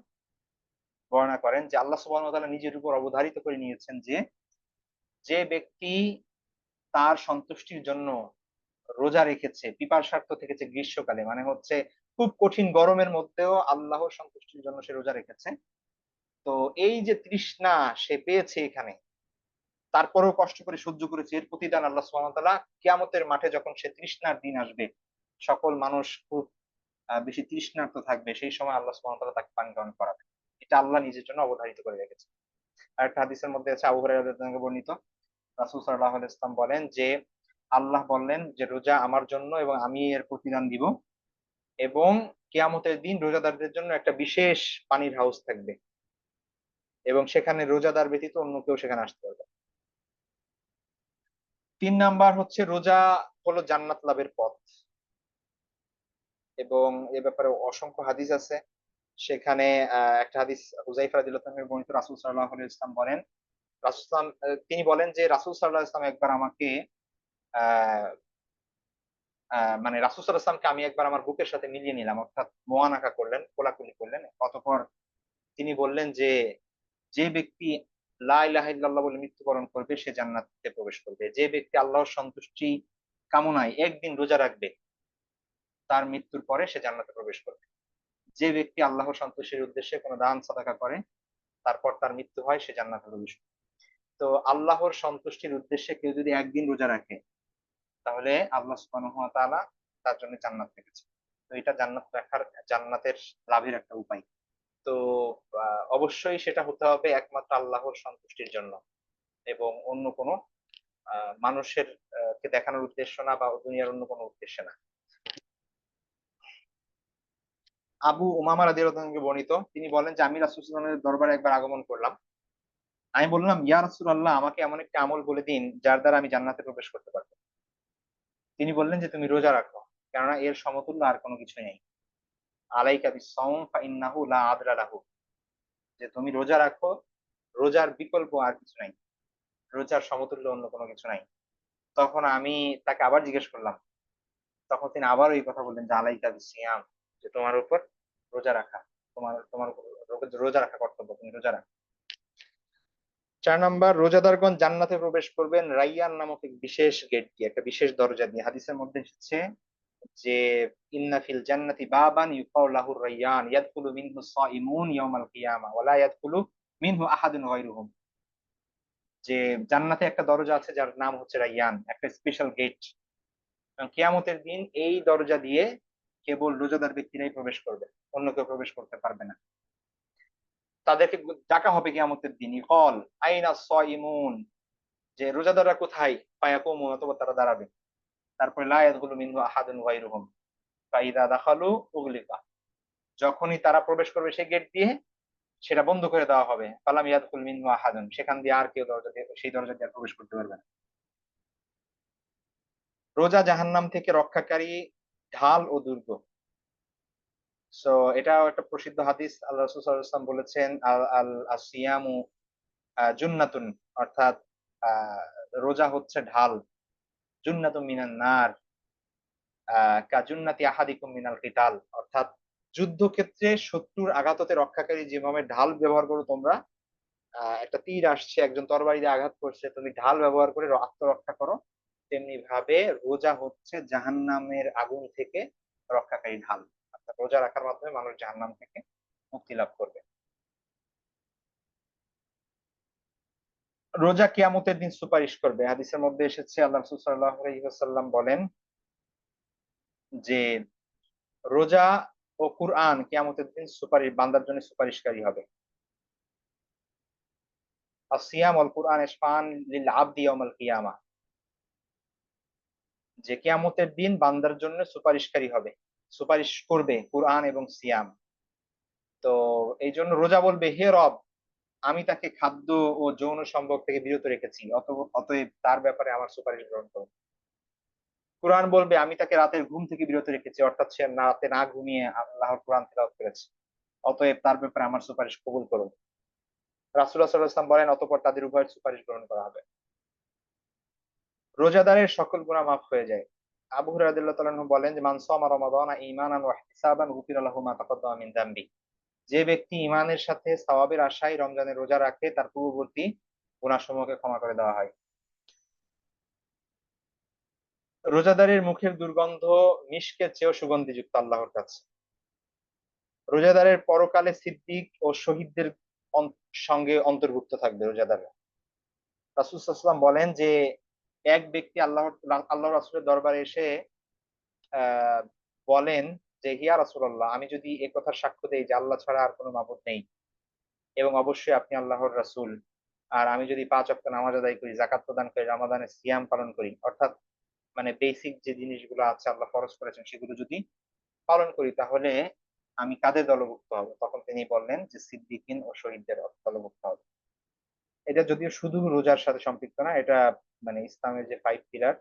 বর্ণনা করেন যে আল্লাহ সুবহানাহু ওয়া তাআলা নিজের উপর অবধারিত করে নিয়েছেন যে, যে ব্যক্তি তার সন্তুষ্টির জন্য রোজা রেখেছে, পিপাসার্ত থেকেছে গ্রীষ্মকালে মানে হচ্ছে খুব কঠিন গরমের মধ্যেও আল্লাহর সন্তুষ্টির জন্য সে রোজা রেখেছে। তো এই যে তৃষ্ণা সে পেয়েছে এখানে তারপরেও কষ্ট করে সহ্য করেছে। এর প্রতিদান আল্লাহ সুবহানাহু ওয়া তাআলা কিয়ামতের মাঠে যখন সে তৃষ্ণার দিন আসবে, সকল মানুষ খুব বেশি তৃষ্ণার্ত থাকবে। সেই সময় আল্লাহ সুবহানাহু ওয়া তাআলা তাকে পানি পান করাবেন। এটা আল্লাহ নিজের জন্য অবধারিত করে রেখেছেন। আরেকটা হাদিসের মধ্যে আছে আবু হুরায়রা রাদিয়াল্লাহু আনহু বর্ণিত। রাসূল সাল্লাল্লাহু আলাইহি ওয়াসাল্লাম বলেন যে, আল্লাহ বললেন যে, "রোজা আমার জন্য এবং আমি এর প্রতিদান দিব এবং কিয়ামতের দিন রোজাদারদের জন্য একটা বিশেষ পানির হাউস থাকবে এবং সেখানে রোজাদার ব্যতীত অন্য কেউ সেখানে আসতে পারবে না।" ৩ নাম্বার হচ্ছে রোজা হলো জান্নাত লাভের পথ এবং এ ব্যাপারে অসংখ্য হাদিস আছে। সেখানে একটা হাদিস হুযায়ফা রাদিয়াল্লাহু তাআলা বর্ণিত রাসূল সাল্লাল্লাহু আলাইহি ওয়াসাল্লাম বলেন, রাসূল সাল্লাম তিনি বলেন যে রাসূল সাল্লাল্লাহু আলাইহি ওয়াসাল্লাম একবার আমাকে আ মানে রাসূল সাল্লাল্লাহু আলাইহি ওয়াসাল্লামকে আমি একবার আমার বুকের সাথে মিলিয়ে নিলাম, অর্থাৎ মোয়ানাকা করলেন, কোলাকুলি করলেন। অতঃপর তিনি বললেন যে, যে ব্যক্তি লা ইলাহা ইল্লাল্লাহ বলে মৃত্যুবরণ করবে সে জান্নাতে প্রবেশ করবে। যে ব্যক্তি আল্লাহর সন্তুষ্টি কামনায় একদিন রোজা রাখবে, তার মৃত্যুর পরে সে জান্নাতে প্রবেশ করবে। যে ব্যক্তি আল্লাহর সন্তুষ্টির উদ্দেশ্যে কোন দান সাদাকা করে, তারপর তার মৃত্যু হয়, সে জান্নাতে প্রবেশ করে। তো আল্লাহর সন্তুষ্টির উদ্দেশ্যে কেউ যদি একদিন রোজা রাখে, তাহলে আল্লাহ সুবহানাহু ওয়া তাআলা তার জন্য জান্নাত রেখেছে। তো এটা জান্নাতের লাভের একটা উপায়। তো অবশ্যই সেটা হতে হবে একমাত্র আল্লাহর সন্তুষ্টির জন্য এবং অন্য কোনো আ মানুষের কে দেখানোর উদ্দেশ্য না বা দুনিয়ার অন্য কোনো উদ্দেশ্যে না। আবু উমামা রাদিয়াল্লাহু আনহু বর্ণিত, তিনি বলেন যে আমি রাসূল সাল্লাল্লাহু আলাইহি ওয়াসাল্লামের দরবারে একবার আগমন করলাম। আমি বললাম, ইয়া রাসূলাল্লাহ, আমাকে এমন একটি আমল বলে দিন যার দ্বারা আমি জান্নাতে প্রবেশ করতে পারব। তিনি বললেন যে তুমি রোজা রাখো। কেননা এর সমতুল্য আর কোনো কিছুই নেই। আলাইকা বিস-সাওম ফা ইন্নাহু লা আদলা লাহু। যে তুমি রোজা রাখো, রোজার বিকল্প আর কিছু নাই। রোজার সমতুল্য অন্য কোনো কিছু নাই। তখন আমি তাকে আবার জিজ্ঞেস করলাম। তখন তিনি আবার এই কথা বললেন যে আলাইকা বিস-সিয়াম, যে তোমার উপর রোজা রাখা। তোমার উপর রোজা রাখা কর্তব্য। তুমি রোজা রাখো। ৪ নাম্বার, রোজাদারগণ জান্নাতে প্রবেশ করবেন রাইয়ান নামক এক বিশেষ গেট দিয়ে, একটা বিশেষ দরজা দিয়ে। হাদিসের মধ্যে এসেছে যে ইন্না ফিল জান্নাতি বাবান ইউকাউ লাহুর রায়্যান ইয়াদখুলু মিনহু সাইমুন ইয়াওমাল কিয়ামা ওয়া লা ইয়াদখুলু মিনহু আহাদুন গায়রুহুম। যে জান্নাতে একটা দরজা আছে যার নাম হচ্ছে রায়্যান, একটা স্পেশাল গেট। এবং কিয়ামতের দিন এই দরজা দিয়ে কেবল রোজাদার ব্যক্তিরাই প্রবেশ করবে। অন্য কেউ প্রবেশ করতে পারবে না। তাদেরকে ডাকা হবে কিয়ামতের দিন, ইকল আইনা সাইমুন, যে রোজাদাররা কোথায়? ফায়াকুমুন, অথবা তারা দাঁড়াবে। তারপরে লা ইয়াদখুলু মিনহু আহাদুন গায়রুহুম ফাইদা দাখালু উগলিকা। যখনই তারা প্রবেশ করবে সেই গেট দিয়ে, সেটা বন্ধ করে দেওয়া হবে। ফালাম ইয়াদখুল মিনহু আহাদুন, সেখান দিয়ে আর কেউ সেই দরজা দিয়ে আর প্রবেশ করতে পারবে না। রোজা জাহান্নাম থেকে রক্ষাকারী ঢাল ও দুর্গ। সো এটাও একটা প্রসিদ্ধ হাদিস। আল্লাহ রাসূল সাল্লাল্লাহু আলাইহি ওয়াসাল্লাম বলেছেন, আল আল আসিয়ামু জুন্নাতুন, অর্থাৎ আ রোজা হচ্ছে ঢাল। জুন্নাতুম মিনান নার কাজুন্নাতি আহাদিকুম মিনাল কিতাল, অর্থাৎ যুদ্ধক্ষেত্রে শত্রুর আঘাত হতে রক্ষাকারী যেভাবে ঢাল ব্যবহার করো তোমরা, একটা তীর আসছে, একজন তরবারি দিয়ে আঘাত করছে, তুমি ঢাল ব্যবহার করে আত্মরক্ষা করো। তেমনি ভাবে রোজা হচ্ছে জাহান্নামের আগুন থেকে রক্ষাকারী ঢাল। অর্থাৎ রোজা রাখার মাধ্যমে মানুষ জাহান্নাম থেকে মুক্তি লাভ করবে। রোজা কিয়ামতের দিন সুপারিশ করবে। হাদিসের মধ্যে এসেছে, আল্লাহ রাসূল সাল্লাল্লাহু আলাইহি ওয়াসাল্লাম বলেন যে রোজা ও কুরআন কিয়ামতের দিন বান্দার জন্য সুপারিশকারী হবে। আসিয়াম ওয়াল কুরআন ইশফাআন লিল আবদি ইয়াওমাল কিয়ামা, যে কিয়ামতের দিন বান্দার জন্য সুপারিশকারী হবে, সুপারিশ করবে কুরআন এবং সিয়াম। তো এই জন্য রোজা বলবে, হে রব, আমি তাকে খাদ্য ও যৌন সম্ভোগ থেকে বিরত রেখেছি, অতএব তার ব্যাপারে আমার সুপারিশ গ্রহণ করো। কুরআন বলবে, আমি তাকে রাতের ঘুম থেকে বিরত রেখেছি, অর্থাৎ সে রাতে না ঘুমিয়ে আল্লাহর কোরআন তিলাওয়াত করেছে, অতএব তার ব্যাপারে আমার সুপারিশ কবুল করো। রাসূলুল্লাহ সাল্লাল্লাহু আলাইহি ওয়াসাল্লাম বলেন, অতঃপর তাদের উভয়ের সুপারিশ গ্রহণ করা হবে। রোজাদারের সকল গুনাহ মাফ হয়ে যায়। আবু হুরায়রা রাদিয়াল্লাহু তাআলা আনহু বলেন যে মান সামা রমাদানা ঈমানান ওয়া ইহতিসাবান গুফিরা লাহু মা তাকাদ্দামা মিন যামবি। যে ব্যক্তি ঈমানের সাথে সওয়াবের আশায় রমজানের রোজা রাখে, তার পূর্ববর্তী গুনাহসমূহকে ক্ষমা করে দেওয়া হয়। রোজাদারের মুখের দুর্গন্ধ মিশকের চেয়েও সুগন্ধিযুক্ত আল্লাহর কাছে। রোজাদারের পরকালে সিদ্দিক ও শহীদদের সঙ্গে অন্তর্ভুক্ত থাকবে রোজাদাররা। রাসূল সাল্লাল্লাহু আলাইহি ওয়াসাল্লাম বলেন যে এক ব্যক্তি আল্লাহ রাসূলের দরবারে এসে আহ বলেন যে, হিয়া রাসূলুল্লাহ, আমি যদি এ কথার সাক্ষ্য দেই যে আল্লাহ ছাড়া আর কোনো মাবুদ নেই এবং অবশ্যই আপনি আল্লাহর রাসূল, আর আমি যদি ৫ ওয়াক্ত নামাজ আদায় করি, যাকাত প্রদান করি, রমাদানের সিয়াম পালন করি, অর্থাৎ মানে বেসিক যে জিনিসগুলো আছে আল্লাহ ফরজ করেছেন সেগুলো যদি পালন করি, তাহলে আমি কাদের দলভুক্ত হব? তখন তিনি বললেন যে সিদ্দিকিন ও শহীদদের দলভুক্ত হব। এটা যদিও শুধু রোজার সাথে সম্পৃক্ত না, এটা মানে ইসলামের যে 5 পিলার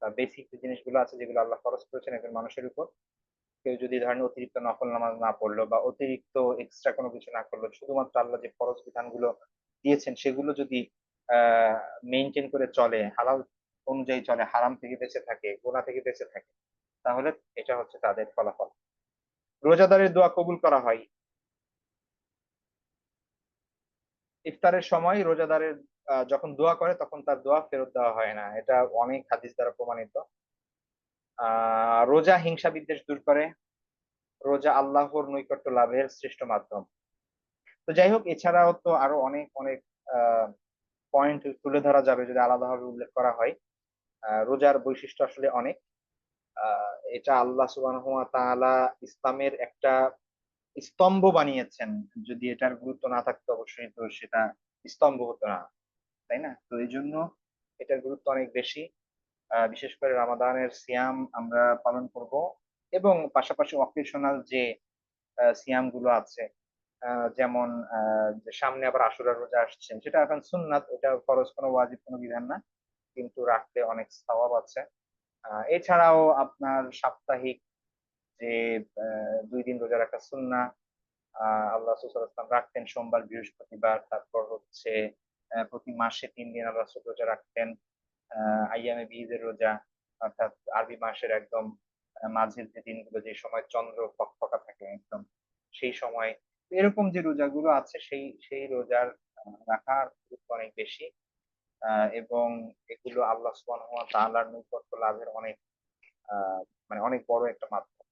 বা বেসিক যে জিনিসগুলো আছে যেগুলো আল্লাহ ফরজ করেছেন একজন মানুষের উপর, কেউ যদি ধরেন অতিরিক্ত নফল নামাজ না পড়লো বা অতিরিক্ত এক্সট্রা কোনো কিছু না করলো, শুধুমাত্র আল্লাহ যে ফরজ বিধানগুলো দিয়েছেন সেগুলো যদি মেইনটেইন করে চলে, হালাল অনুযায়ী চলে, হারাম থেকে বেঁচে থাকে, গুনাহ থেকে বেঁচে থাকে, তাহলে এটা হচ্ছে তাদের ফলাফল। রোজাদারের দোয়া কবুল করা হয়। ইফতারের সময় রোজাদারের যখন দোয়া করে তখন তার দোয়া ফেরত দেওয়া হয় না, এটা অনেক হাদিস দ্বারা প্রমাণিত। রোজা হিংসা বিদ্বেষ দূর করে। রোজা আল্লাহর নৈকট্য লাভের শ্রেষ্ঠ মাধ্যম। তো যাই হোক, এছাড়াও তো আরো অনেক অনেক পয়েন্ট তুলে ধরা যাবে যদি আলাদাভাবে উল্লেখ করা হয়। রোজার বৈশিষ্ট্য আসলে অনেক। এটা আল্লাহ সুবহানাহু ওয়া তাআলা ইসলামের একটা স্তম্ভ বানিয়েছেন। যদি এটার গুরুত্ব না থাকতো অবশ্যই তো সেটা স্তম্ভ হতো না, তাই না? তো এই জন্য এটার গুরুত্ব অনেক বেশি। বিশেষ করে রমাদানের সিয়াম আমরা পালন করব, এবং পাশাপাশি অকেশনাল যে সিয়াম গুলো আছে, যেমন যে সামনে আবার আশুরার রোজা আসছে, সেটা এখন সুন্নাত, এটা ফরজ কোনো ওয়াজিব কোনো বিধান না, কিন্তু রাখলে অনেক সওয়াব আছে। এছাড়াও আপনার সাপ্তাহিক যে 2 দিন রোজা রাখা সুন্নাহ, আল্লাহ রাসূল সাল্লাল্লাহু আলাইহি ওয়াসাল্লাম রাখতেন সোমবার বৃহস্পতিবার। তারপর হচ্ছে প্রতি মাসে 3 দিন আল্লাহ রাসূল রোজা রাখতেন। আইয়ামে বীজের রোজা, অর্থাৎ আরবি মাসের একদম মাঝের যে দিনগুলো, যে সময় চন্দ্র ফকফকা থাকে একদম, সেই সময়। এরকম যে রোজাগুলো আছে সেই সেই রোজার রাখার গুরুত্ব অনেক বেশি। এবং এগুলো আল্লাহ সুবহানাহু ওয়া তাআলার নৈকট্য লাভের অনেক মানে অনেক বড় একটা মাধ্যম।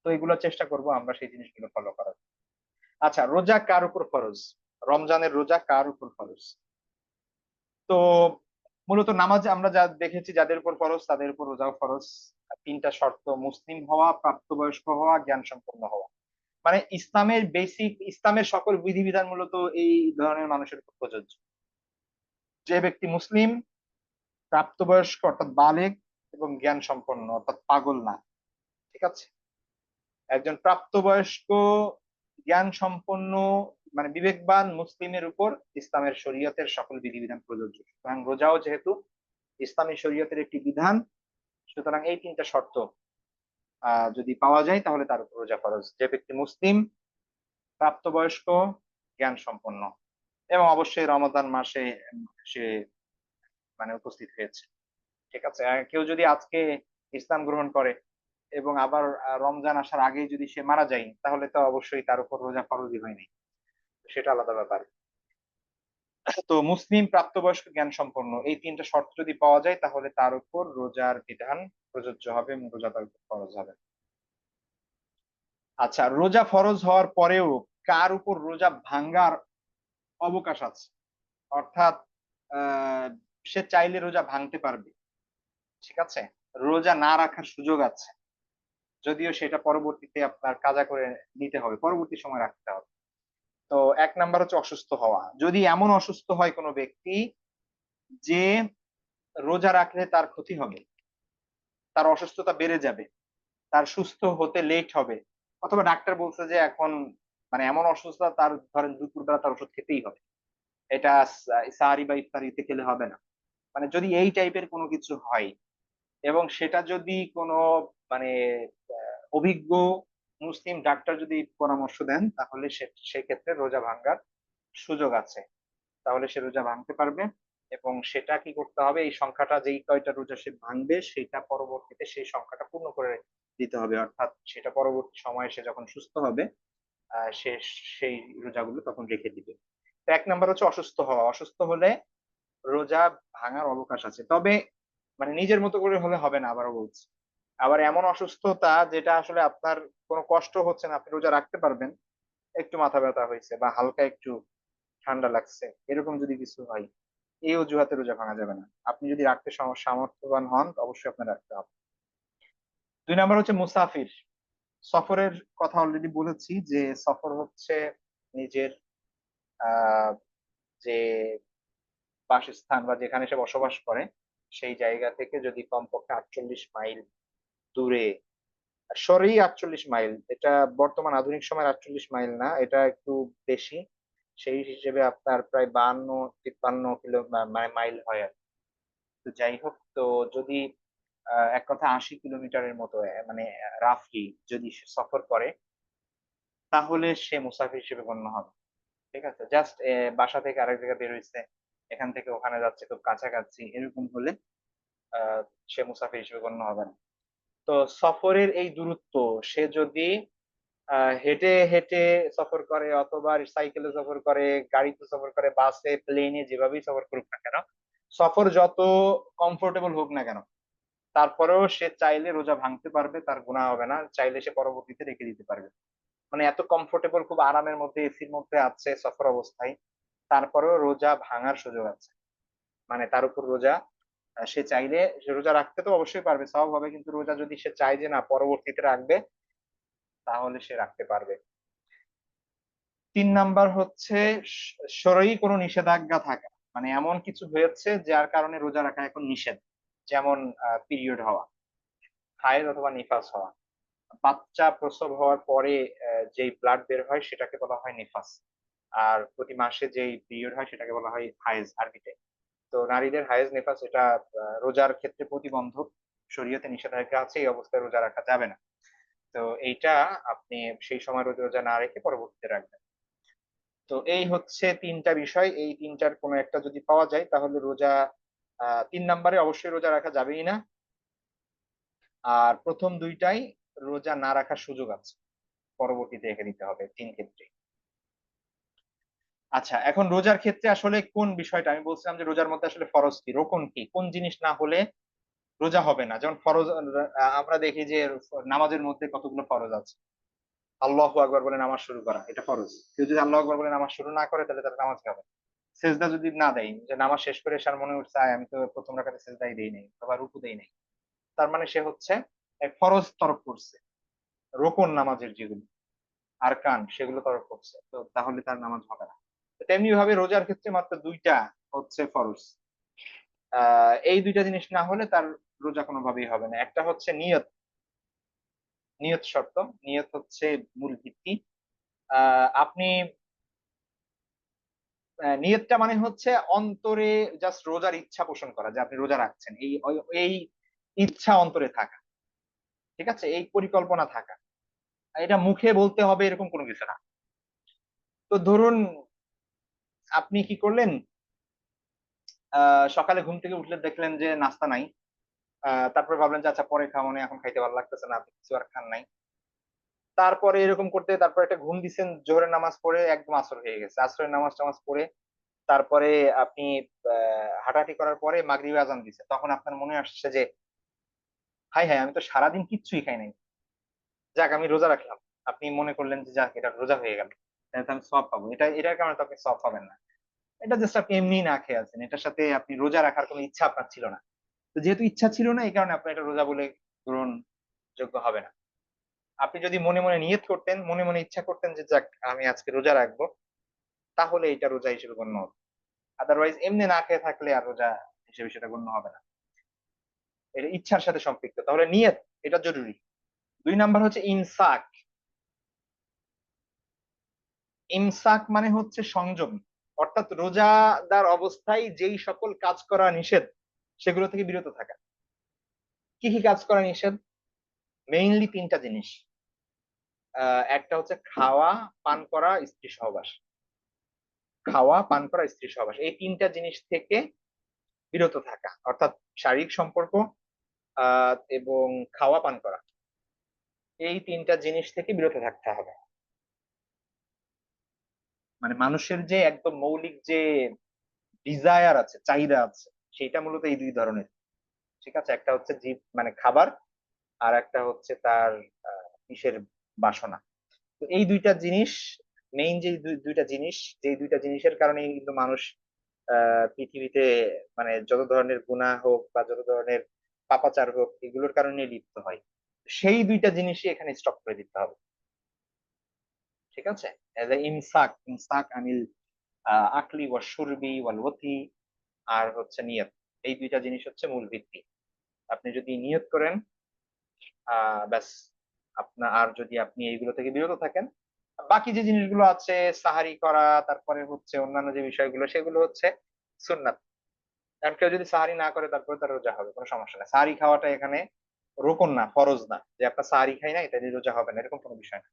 তো এগুলো চেষ্টা করব আমরা সেই জিনিসগুলো ফলো করার। আচ্ছা, রোজা কার উপর ফরজ? রমজানের রোজা কার উপর ফরজ? তো মূলত নামাজ আমরা যা দেখেছি যাদের উপর ফরজ তাদের উপর রোজাও ফরজ। ৩টা শর্ত: মুসলিম হওয়া, প্রাপ্তবয়স্ক হওয়া, জ্ঞান সম্পন্ন হওয়া। মানে ইসলামের বেসিক, ইসলামের সকল বিধিবিধান মূলত এই ধরনের মানুষের উপর প্রযোজ্য। যে ব্যক্তি মুসলিম, প্রাপ্তবয়স্ক অর্থাৎ বালেগ, এবং জ্ঞান সম্পন্ন অর্থাৎ পাগল না। ঠিক আছে? একজন প্রাপ্তবয়স্ক জ্ঞান সম্পন্ন মানে বিবেকবান মুসলিমের উপর ইসলামের শরীয়তের সকল বিধিবিধান প্রযোজ্য। সুতরাং রোজাও যেহেতু ইসলামী শরীয়তের একটি বিধান, সুতরাং এই 3টা শর্ত যদি পাওয়া যায় তাহলে তার উপর রোজা ফরজ। যে ব্যক্তি মুসলিম, প্রাপ্তবয়স্ক, জ্ঞান সম্পন্ন, এবং অবশ্যই রমাদান মাসে সে মানে উপস্থিত হয়েছে। ঠিক আছে? কেউ যদি আজকে ইসলাম গ্রহণ করে এবং আবার রমজান আসার আগেই যদি সে মারা যায়, তাহলে তো অবশ্যই তার উপর রোজা ফরজই হয়নি। সেটা আলাদা ব্যাপার। তো মুসলিম, প্রাপ্তবয়স্ক, জ্ঞান সম্পন্ন, এই 3টা শর্ত যদি পাওয়া যায় তাহলে তার উপর রোজার বিধান প্রযোজ্য হবে এবং রোজা তার উপর ফরজ হবে। আচ্ছা, রোজা ফরজ হওয়ার পরেও কার উপর রোজা ভাঙ্গার অবকাশ আছে? অর্থাৎ আহ সে চাইলে রোজা ভাঙতে পারবে। ঠিক আছে? রোজা না রাখার সুযোগ আছে, যদিও সেটা পরবর্তীতে আপনার কাজা করে নিতে হবে, পরবর্তী সময় রাখতে হবে। তো 1 নাম্বার হচ্ছে অসুস্থ হওয়া। যদি এমন অসুস্থ হয় কোনো ব্যক্তি যে রোজা রাখলে তার ক্ষতি হবে, তার অসুস্থতা বেড়ে যাবে, তার সুস্থ হতে লেট হবে, অথবা ডাক্তার বলছে যে এখন মানে এমন অসুস্থতা, তার ধরেন দুপুরবেলা তার ওষুধ খেতেই হবে, এটা সাহারি বা ইফতারিতে খেলে হবে না। মানে যদি এই টাইপের কোনো কিছু হয়, এবং সেটা যদি কোনো মানে অভিজ্ঞ মুসলিম ডাক্তার যদি পরামর্শ দেন, তাহলে সেক্ষেত্রে রোজা ভাঙ্গার সুযোগ আছে। তাহলে সে রোজা ভাঙতে পারবে, এবং সেটা কি করতে হবে, এই সংখ্যাটা যেই কয়টা রোজা সে ভাঙবে সেটা পরবর্তীতে সেই সংখ্যাটা পূর্ণ করে দিতে হবে, অর্থাৎ সেটা পরবর্তী সময়ে সে যখন সুস্থ হবে সে সেই রোজাগুলো তখন রেখে দিবে। তো 1 নাম্বার হচ্ছে অসুস্থ হওয়া। অসুস্থ হলে রোজা ভাঙার অবকাশ আছে, তবে মানে নিজের মতো করে হলে হবে না, আবারও বলছি। আবার এমন অসুস্থতা যেটা আসলে আপনার কোনো কষ্ট হচ্ছে না, আপনি রোজা রাখতে পারবেন, একটু মাথা ব্যথা হয়েছে বা হালকা একটু ঠান্ডা লাগছে, এরকম যদি কিছু হয়, এই অজুহাতে রোজা ভাঙা যাবে না। আপনি যদি রাখতে সামর্থ্যবান হন অবশ্যই আপনার রাখতে হবে। 2 নাম্বার হচ্ছে মুসাফির। সফরের কথা অলরেডি বলেছি যে সফর হচ্ছে নিজের আহ যে বাসস্থান বা যেখানে সে বসবাস করে সেই জায়গা থেকে যদি কমপক্ষে 48 মাইল দূরে, সরেই 48 মাইল, এটা বর্তমান আধুনিক সময়ের 48 মাইল না, এটা একটু বেশি, সেই হিসেবে আপনার প্রায় 52-53 মানে মাইল হয় আর কি। তো যাই হোক, তো যদি এক কথা 80 কিলোমিটারের মতো মানে রাফলি যদি সে সফর করে, তাহলে সে মুসাফির হিসেবে গণ্য হবে। ঠিক আছে? জাস্ট বাসা থেকে আরেক জায়গায় বের হইছে, এখান থেকে ওখানে যাচ্ছে খুব কাছাকাছি, এরকম হলে আহ সে মুসাফির হিসেবে গণ্য হবে না। তো সফরের এই দূরত্ব সে যদি হেঁটে হেঁটে সফর করে অথবা সাইকেলে সফর করে, গাড়িতে সফর করে, বাসে, প্লেনে, যেভাবেই সফর করুক না কেন, সফর যত কমফোর্টেবল হোক না কেন, তারপরেও সে চাইলে রোজা ভাঙতে পারবে, তার গুনাহ হবে না, চাইলে সে পরবর্তীতে রেখে দিতে পারবে। মানে এত কমফোর্টেবল, খুব আরামের মধ্যে, এসির মধ্যে আছে সফর অবস্থায়, তারপরেও রোজা ভাঙার সুযোগ আছে। মানে তার উপর রোজা সে চাইলে, সে রোজা রাখতে তো অবশ্যই পারবে, সওয়াব হবে, কিন্তু রোজা যদি সে চায় যে না পরবর্তীতে রাখবে, তাহলে সে রাখতে পারবে। ৩ নাম্বার হচ্ছে শরয়ী কোনো নিষেধাজ্ঞা থাকা, মানে এমন কিছু হয়েছে যার কারণে রোজা রাখা এখন নিষেধ। যেমন পিরিয়ড হওয়া, হায়েজ অথবা নিফাস হওয়া, বাচ্চা প্রসব হওয়ার পরে যেই ব্লাড বের হয় সেটাকে বলা হয় নিফাস। আর প্রতি মাসে যেই পিরিয়ড হয় সেটাকে বলা হয় হায়েজ আরবিতে। তো নারীদের হায়েজ নিফাস এটা রোজার ক্ষেত্রে প্রতিবন্ধক, শরীয়তে নিষেধাজ্ঞা আছে, এই অবস্থায় রোজা রাখা যাবে না। তো এইটা আপনি সেই সময় রোজা না রেখে পরবর্তীতে রাখবেন। তো এই হচ্ছে ৩টা বিষয়, এই ৩টার কোনো একটা যদি পাওয়া যায় তাহলে রোজা ৩ নাম্বারে অবশ্যই রোজা রাখা যাবেই না। আর প্রথম ২টাই রোজা না রাখার সুযোগ আছে, পরবর্তীতে রেখে দিতে হবে ৩ ক্ষেত্রে। আচ্ছা, এখন রোজার ক্ষেত্রে আসলে কোন বিষয়টা, আমি বলছিলাম যে রোজার মধ্যে আসলে ফরজ কি, রোকন কি, কোন জিনিস না হলে রোজা হবে না। যেমন ফরজ, আমরা দেখি যে নামাজের মধ্যে কতগুলো ফরজ আছে। আল্লাহু আকবার বলে নামাজ শুরু করা, এটা ফরজ। কেউ যদি আল্লাহু আকবার বলে নামাজ শুরু না করে তাহলে তার নামাজ হবে। সেজদা যদি না দেয়, যে নামাজ শেষ করে এসে আর মনে উঠছে আমি তো প্রথম রাকাতে সেজদাই দেই নাই অথবা রুকু দেই নাই, তার মানে সে হচ্ছে এক ফরজ তরক করছে। রোকন নামাজের যেগুলো আরকান সেগুলো তরক করছে, তো তাহলে তার নামাজ হবে না। তো তেমনি ভাবে রোজার ক্ষেত্রে মাত্র ২টা হচ্ছে ফরজ। এই ২টা জিনিস না হলে তার রোজা কোনোভাবেই হবে না। একটা হচ্ছে নিয়ত, নিয়ত শর্ত, নিয়ত হচ্ছে মূল ভিত্তি। আপনি নিয়তটা মানে হচ্ছে অন্তরে জাস্ট রোজার ইচ্ছা পোষণ করা, যে আপনি রোজা রাখছেন, এই ইচ্ছা অন্তরে থাকা, ঠিক আছে, এই পরিকল্পনা থাকা। এটা মুখে বলতে হবে এরকম কোনো কিছু না। তো ধরুন আপনি কি করলেন, সকালে ঘুম থেকে উঠলে দেখলেন যে নাস্তা নাই, তারপরে ভাবলেন যে আচ্ছা পরে খাবো, না এখন খাইতে ভালো লাগতেছে না, আপনি কিছু আর খান নাই। তারপরে এরকম করতে তারপরে একটা ঘুম দিচ্ছেন, জোহরের নামাজ পড়ে একদম আসর হয়ে গেছে, আসরের নামাজ টামাজ পড়ে তারপরে আপনি হাঁটাহাঁটি করার পরে মাগরিব আজান দিছে, তখন আপনার মনে আসছে যে হাই হাই আমি তো সারাদিন কিচ্ছুই খাই নাই, যাক আমি রোজা রাখলাম। আপনি মনে করলেন যে যাক এটা রোজা হয়ে গেল, তাহলে তো আমি সওয়াব পাবো, এটার কারণে তো আপনি সওয়াব পাবেন না। এটা জাস্ট আপনি এমনি না খেয়ে আছেন, এটার সাথে আপনি রোজা রাখার কোনো ইচ্ছা আপনার ছিল না। তো যেহেতু ইচ্ছা ছিল না, এই কারণে আপনার এটা রোজা বলে গ্রহণযোগ্য হবে না। আপনি যদি মনে মনে নিয়ত করতেন, মনে মনে ইচ্ছা করতেন যে যাক আমি আজকে রোজা রাখবো, তাহলে এটা রোজা হিসেবে গণ্য হবে। আদারওয়াইজ এমনি না খেয়ে থাকলে আর রোজা হিসেবে সেটা গণ্য হবে না। এটা ইচ্ছার সাথে সম্পৃক্ত, তাহলে নিয়ত এটা জরুরি। ২ নাম্বার হচ্ছে ইমসাক। ইমসাক মানে হচ্ছে সংযম, অর্থাৎ রোজাদার অবস্থায় যেই সকল কাজ করা নিষেধ সেগুলো থেকে বিরত থাকা। কি কি কাজ করা নিষেধ? মেইনলি ৩টা জিনিস। একটা হচ্ছে খাওয়া, পান করা, স্ত্রী সহবাস। খাওয়া, পান করা, স্ত্রী সহবাস, এই ৩টা জিনিস থেকে বিরত থাকা, অর্থাৎ শারীরিক সম্পর্ক এবং খাওয়া, পান করা, এই ৩টা জিনিস থেকে বিরত থাকতে হবে। মানে মানুষের যে একদম মৌলিক যে ডিজায়ার আছে, চাহিদা আছে, সেটা মূলত এই ২ ধরনের। ঠিক আছে, একটা হচ্ছে জীব মানে খাবার, আর একটা হচ্ছে তার কিসের বাসনা। তো এই ২টা জিনিস মেইন, যে ২টা জিনিস, যে ২টা জিনিসের কারণে কিন্তু মানুষ পৃথিবীতে মানে যত ধরনের গুনাহ হোক বা যত ধরনের পাপাচার হোক এগুলোর কারণে লিপ্ত হয়। সেই ২টা জিনিসই এখানে স্টপ করে দিতে হবে। ঠিক আছে, এজ এ ইমসাক, ইমসাক আনিল আকলি ওয়া শুরবি ওয়াল ওয়াতি, আর হচ্ছে নিয়ত, এই ২টা জিনিস হচ্ছে মূল ভিত্তি। আপনি যদি নিয়ত করেন ব্যাস, আপনার আর যদি আপনি এইগুলো থেকে বিরত থাকেন, বাকি যে জিনিসগুলো আছে সাহারি করা, তারপরে হচ্ছে অন্যান্য যে বিষয়গুলো সেগুলো হচ্ছে সুন্নাত। কারণ কেউ যদি সাহারি না করে তারপরে তার রোজা হবে, কোনো সমস্যা নাই। সাহারি খাওয়াটা এখানে রোকন না, ফরজ না, যে আপনার সাহারি খাই না এটা দিয়ে রোজা হবে না, এরকম কোনো বিষয় না।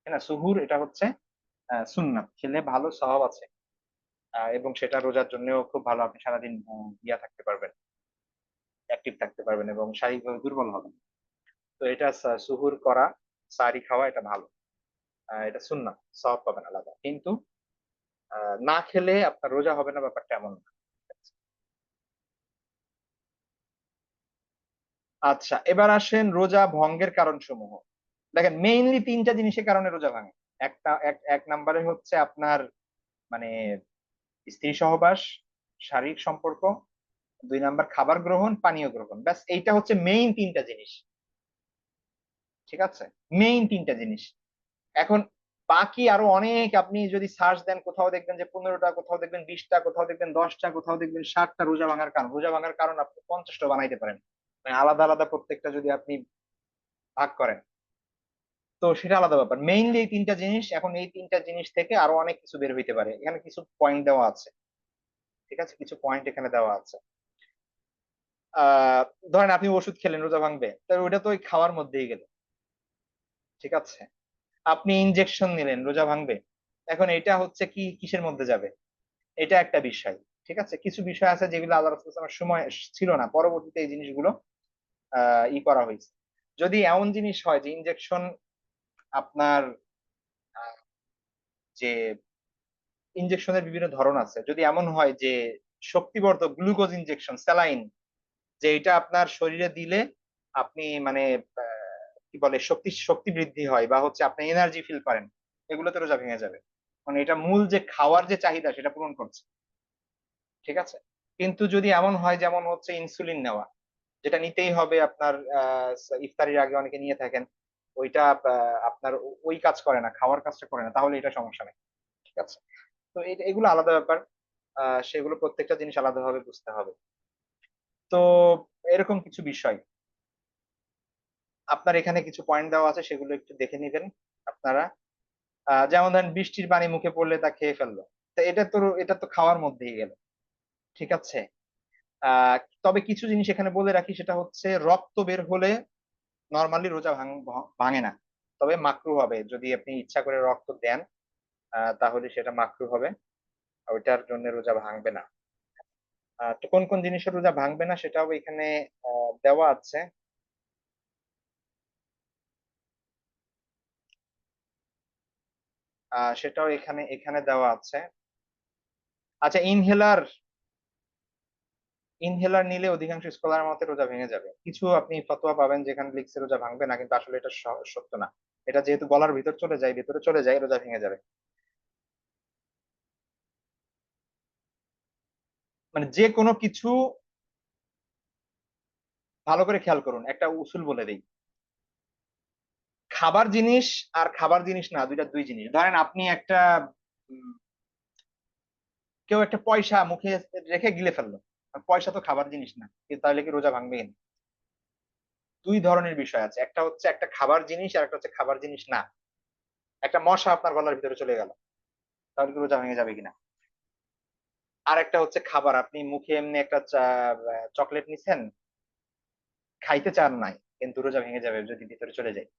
তাই না, সুহুর এটা হচ্ছে সুন্নাত, খেলে ভালো সওয়াব আছে। এবং সেটা রোজার জন্যও খুব ভালো, আপনি সারাদিন ইয়া থাকতে পারবেন, অ্যাক্টিভ থাকতে পারবেন এবং শারীরিকভাবে দুর্বল হবেন। তো এটা সুহুর করা, সাহারি খাওয়া এটা ভালো। এটা সুন্নাহ, সওয়াব পাবেন আলাদা। কিন্তু না খেলে আপনার রোজা হবে না, ব্যাপারটা এমন না। আচ্ছা, এবার আসেন রোজা ভঙ্গের কারণ সমূহ। দেখেন মেইনলি তিনটা জিনিসের কারণে রোজা ভাঙে। একটা এক নম্বরে হচ্ছে আপনার মানে স্ত্রী সহবাস, শারীরিক সম্পর্ক। 2 নাম্বার খাবার গ্রহণ, পানীয় গ্রহণ। ব্যাস এইটা হচ্ছে মেইন তিনটা জিনিস। ঠিক আছে, মেইন তিনটা জিনিস। এখন বাকি আরো অনেক, আপনি যদি সার্চ দেন কোথাও দেখবেন যে 15টা, কোথাও দেখবেন 20টা, কোথাও দেখবেন 10টা, কোথাও দেখবেন 60টা রোজা ভাঙার কারণ। রোজা ভাঙার কারণ আপনি 50টা বানাইতে পারেন, মানে আলাদা আলাদা প্রত্যেকটা যদি আপনি ভাগ করেন। তো সেটা আলাদা ব্যাপার। মেইনলি এই তিনটা জিনিস। এখন এই তিনটা জিনিস থেকে আরো অনেক কিছু বের হইতে পারে, এখানে কিছু পয়েন্ট দেওয়া আছে। ঠিক আছে, কিছু পয়েন্ট এখানে দেওয়া আছে। আহ ধরেন আপনি ওষুধ খেলেন, রোজা ভাঙবে, তাহলে ওইটা তো ওই খাওয়ার মধ্যেই গেল। ঠিক আছে, আপনি ইনজেকশন নিলেন, রোজা ভাঙবে। এখন এটা হচ্ছে কি কিসের মধ্যে যাবে, এটা একটা বিষয়। ঠিক আছে, কিছু বিষয় আছে যেগুলো আল্লাহ রাসূল সাল্লাল্লাহু আলাইহি ওয়াসাল্লামের সময় ছিল না, পরবর্তীতে এই জিনিসগুলো করা হয়েছে। যদি এমন জিনিস হয় যে ইনজেকশন আপনার আহ, যে ইনজেকশনের বিভিন্ন ধরন আছে, যদি এমন হয় যে শক্তিবর্ধক গ্লুকোজ ইনজেকশন, স্যালাইন, যে এটা আপনার শরীরে দিলে আপনি মানে কি বলে শক্তি শক্তি বৃদ্ধি হয় বা হচ্ছে আপনি এনার্জি ফিল করেন, এগুলোতে রোজা ভেঙে যাবে। মানে এটা মূল যে খাওয়ার যে চাহিদা সেটা পূরণ করছে। ঠিক আছে, কিন্তু যদি এমন হয় যেমন হচ্ছে ইনসুলিন নেওয়া, যেটা নিতেই হবে আপনার ইফতারির আগে অনেকে নিয়ে থাকেন, ওইটা আপনার ওই কাজ করে না, খাওয়ার কাজটা করে না, তাহলে এটা সমস্যা নেই। ঠিক আছে, তো এগুলো আলাদা ব্যাপার। সেগুলো প্রত্যেকটা জিনিস আলাদাভাবে বুঝতে হবে। তো এরকম কিছু বিষয় আপনার এখানে কিছু পয়েন্ট দেওয়া আছে, সেগুলো একটু দেখে নিবেন আপনারা। যেমন ধরেন বৃষ্টির পানি মুখে পড়লে তা খেয়ে ফেললো, তো এটা তো খাওয়ার মধ্যেই গেল। ঠিক আছে, আহ তবে কিছু জিনিস এখানে বলে রাখি, সেটা হচ্ছে রক্ত বের হলে নর্মালি রোজা ভাঙে না, তবে মাকরু হবে যদি আপনি ইচ্ছা করে রক্ত দেন, তাহলে সেটা মাকরু হবে, ওইটার জন্য রোজা ভাঙবে না। তো কোন কোন জিনিসের রোজা ভাঙবে না সেটাও এখানে দেওয়া আছে। সেটাও এখানে এখানে দেওয়া আছে। আচ্ছা, ইনহেলার নিলে অধিকাংশ স্কলার মতে রোজা ভেঙে যাবে। কিছু আপনি ফতোয়া পাবেন যেখানে লিখছে রোজা ভাঙবে না, কিন্তু আসলে এটা সত্য না। এটা যেহেতু গলার ভিতর চলে যায়, ভিতরে চলে যায়, রোজা ভেঙে যাবে। মানে যে কোনো কিছু ভালো করে খেয়াল করুন, একটা উসুল বলে দেই। খাবার জিনিস আর খাবার জিনিস না, দুইটা দুই জিনিস। ধরেন আপনি একটা উম, কেউ একটা পয়সা মুখে রেখে গিলে ফেললো, পয়সা তো খাবার জিনিস না, কিন্তু তাহলে কি রোজা ভাঙবে কিনা? দুই ধরনের বিষয় আছে, একটা হচ্ছে একটা খাবার জিনিস আর একটা হচ্ছে খাবার জিনিস না। একটা মশা আপনার গলার ভিতরে চলে গেল, তাহলে কি রোজা ভেঙে যাবে কিনা? আর একটা হচ্ছে খাবার, আপনি মুখে এমনি একটা চকলেট নিছেন, খাইতে চান নাই, কিন্তু রোজা ভেঙে যাবে যদি ভিতরে চলে যায়।